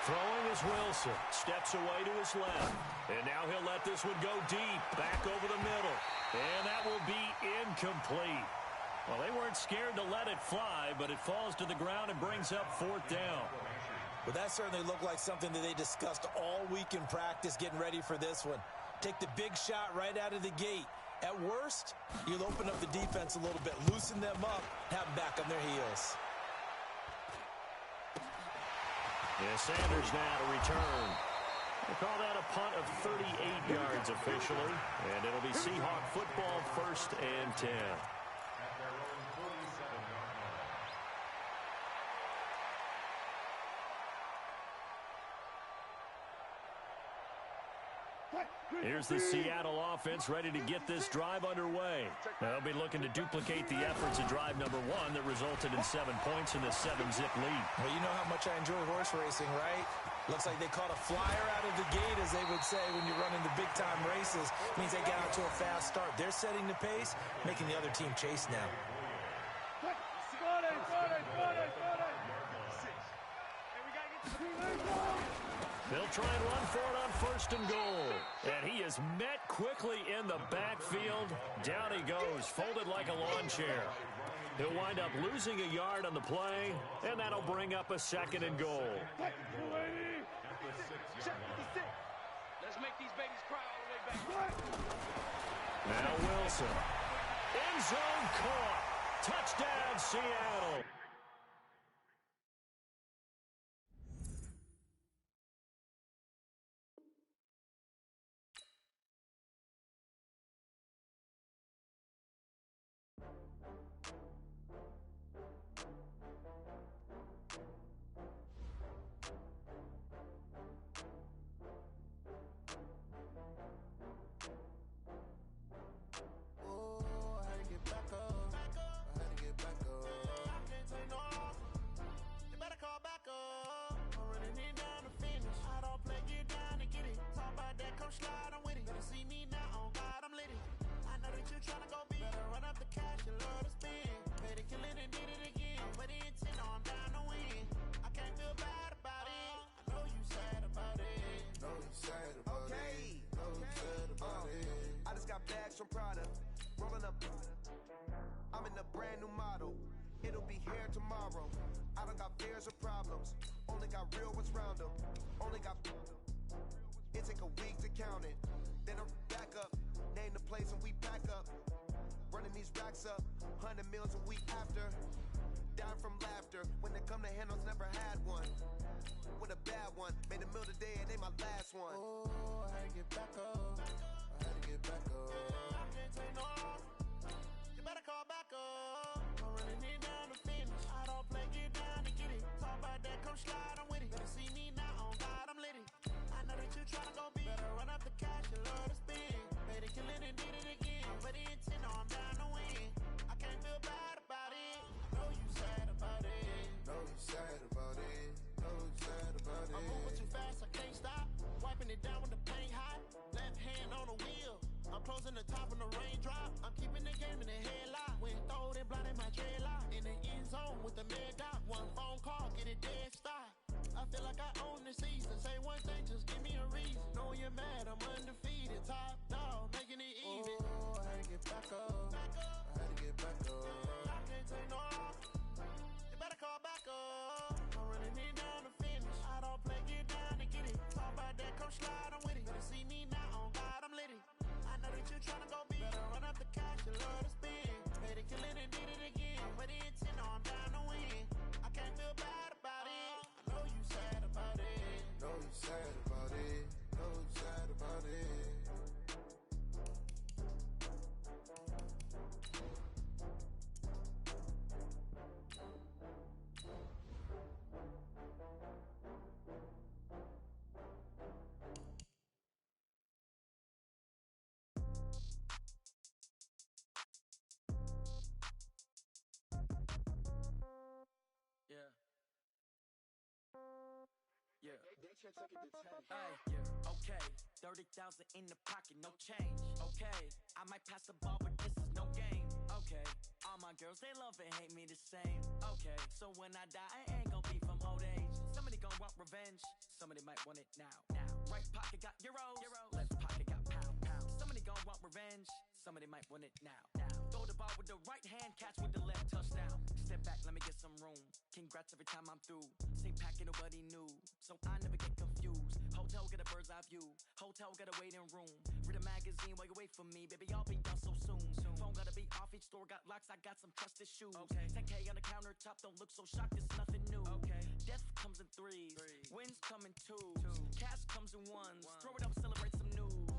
A: Throwing is Wilson. Steps away to his left. And now he'll let this one go deep. Back over the middle. And that will be incomplete. Well, they weren't scared to let it fly, but it falls to the ground and brings up 4th down.
C: Well, that certainly looked like something that they discussed all week in practice getting ready for this one. Take the big shot right out of the gate. At worst, you'll open up the defense a little bit, loosen them up, have them back on their heels.
A: Yeah, Sanders now to return. We'll call that a punt of 38 yards officially. And it'll be Seahawk football, 1st and 10.
G: At their own 47-yard line.
A: Here's the Seattle offense ready to get this drive underway. Now, they'll be looking to duplicate the efforts of drive number 1 that resulted in 7 points in the 7-zip lead.
C: Well, you know how much I enjoy horse racing, right? Looks like they caught a flyer out of the gate, as they would say when you're running the big-time races. Means they got out to a fast start. They're setting the pace, making the other team chase now.
A: They'll try and run for it on 1st and goal. And he is met quickly in the backfield. Down he goes, folded like a lawn chair. He'll wind up losing a yard on the play, and that'll bring up a 2nd and goal.
H: Let's make these babies cry all the way back.
A: Now Wilson. End zone caught. Touchdown, Seattle.
I: Prada. I'm in a brand new model. It'll be here tomorrow. I don't got fears or problems. Only got real ones round them. Only got. It take a week to count it. Then I'm back up. Name the place and we pack up. Running these racks up. 100 meals a week after. Down from laughter. When they come to handles, never had one. With a bad one. Made a meal today and they my last one.
J: Oh, I had to get back up. I had to get back up. I can't take no loss. You better call back up. I'm running it down to finish. I don't play, get down to get it. Talk about that, come slide, I'm with it. Better see me now, on God, I'm lit it. I know that you tryna go big. Better run up the cash, you love to spend. Made it, kill it, and did it again. But the intent, no, I'm down to win. I can't feel bad about it. I know you sad about it.
K: Know you sad about it. Know you sad about it.
J: I'm moving too fast, I can't stop. Wiping it down with the paint hot. Left hand on the wheel. I'm closing the top when the raindrop. I'm keeping the game in the headlock. When throwed and blinded my dreadlock. In the end zone with the mad dot. One phone call, get it dead stop. I feel like I own the season. Say one thing, just give me a reason. Know you're mad, I'm undefeated. Top dog, making it even.
K: Oh, I had to get back up. I had to get back up.
J: I can't take no loss. You better call back up. I'm running it down to finish. I don't play, get down to get it. Talk about that, come slide, I'm with it. Better see me now, on God, I'm lit it. I know that you tryna go big. Better run up the cash, you love to spend. Made it, kill it, and did it again. But the intent, no, I'm down to win. I can't feel bad about it. I know you sad about it.
K: Know you sad about it. Know you sad about it.
L: Yeah. Yeah. Hey, yeah. Okay. 30,000 in the pocket, no change. Okay. I might pass the ball, but this is no game. Okay. All my girls, they love and hate me the same. Okay. So when I die, I ain't gon' be from old age. Somebody gon' want revenge. Somebody might want it now. Right pocket got euros. Left pocket got pound. Somebody gon' want revenge. Somebody might want it now. Throw the ball with the right hand, catch with the left, touchdown. Step back, let me get some room. Congrats every time I'm through. Same packet, nobody knew. So I never get confused. Hotel get a bird's eye view. Hotel got a waiting room. Read a magazine while you wait for me. Baby, I'll be done so soon. Phone gotta be off, each store got locks. I got some trusted shoes. 10K on the countertop, don't look so shocked, it's nothing new. Death comes in threes. Wins come in twos. Cash comes in ones. Throw it up, celebrate some news.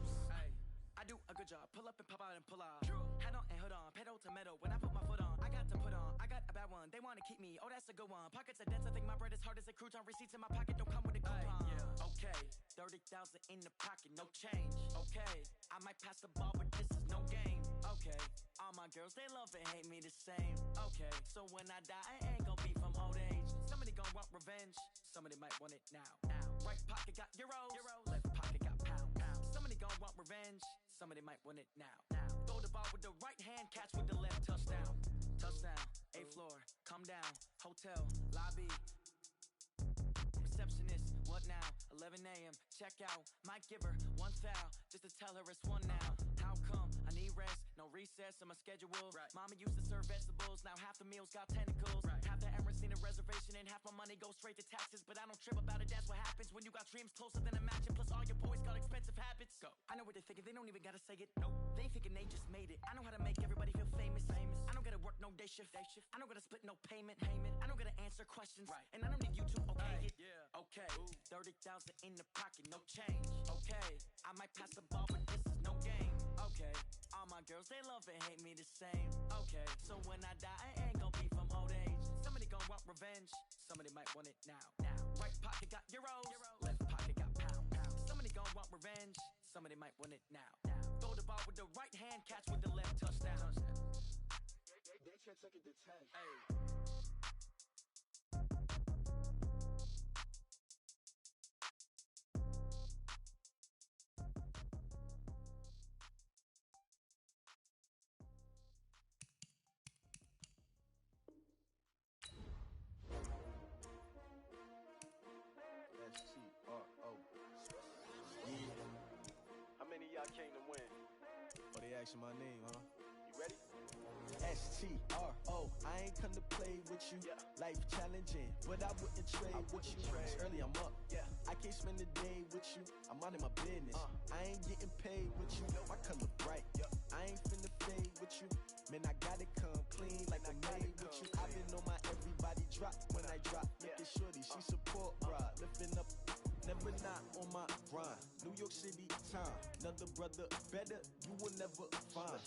L: I do a good job. Pull up and pop out and pull out. Head on and hood on. Pedal to metal. When I put my foot on, I got to put on. I got a bad one. They want to keep me. Oh, that's a good one. Pockets are dense. I think my bread is hard as a crouton. Receipts in my pocket don't come with a coupon. Okay. 30,000 in the pocket. No change. Okay. I might pass the ball, but this is no game. Okay. All my girls, they love and hate me the same. Okay. So when I die, I ain't gonna be from old age. Somebody gon' want revenge. Somebody might want it now. Right pocket got euros. Left pocket got pound. Somebody gon' want revenge. Somebody might want it now. Throw the ball with the right hand, catch with the left, touchdown. Touchdown, 8th floor, come down. Hotel, lobby. Receptionist, what now? 11 a.m., check out. Might give her one foul, just to tell her it's one now. How come? I need rest, no recess in my schedule. Mama used to serve vegetables, now half the meals got tentacles. Half the Emirates need a reservation and half my money goes straight to taxes. But I don't trip about it, that's what happens when you got dreams closer than a match. And plus all your boys got expensive habits. Go. I know what they're thinking, they don't even gotta say it. Nope. They thinking they just made it. I know how to make everybody feel famous. I don't gotta work no day shift. I don't gotta split no payment. I don't gotta answer questions. And I don't need you to okay it. Okay, 30,000 in the pocket, no change. Okay, I might pass the ball, but this is no game. Okay, all my girls, they love and hate me the same. Okay, so when I die, I ain't gonna be from old age. Somebody gon' want revenge. Somebody might want it now. Right pocket got euros. Left pocket got pound. Somebody gon' want revenge. Somebody might want it now. Throw the ball with the right hand, catch with the left, touchdown.
H: They can't take it to 10.
L: Hey.
H: H0ldThisL4's. Yeah. How many of y'all came to win?
J: Oh, they asking my name, huh?
H: You ready?
M: S-T-R-O. I ain't come to play with you. Life challenging, but I wouldn't trade with you. It's early, I'm up. I can't spend the day with you. I'm out of my business. I ain't getting paid with you. My color bright. I ain't finna fade with you. Man, I gotta come clean like I'm made with you. I've been on my everybody drop when I drop. Look at shorty, she support ride. Lifting up, never not on my grind. New York City time, another brother better, you will never find.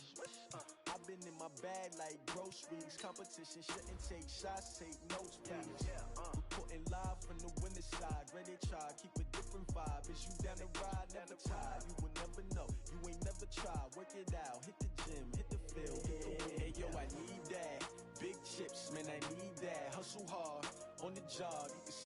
M: I've been in my bag like groceries. Competition shouldn't take shots, take notes, please. Reporting live from the winner side. Ready to try, keep a different vibe. Is you down the ride, never tired. You will never know, you ain't never tried. Work it out, hit the gym, hit the field, hit the wheel. Hey yo, I need that. Big chips, man, I need that. Hustle hard on the job. You can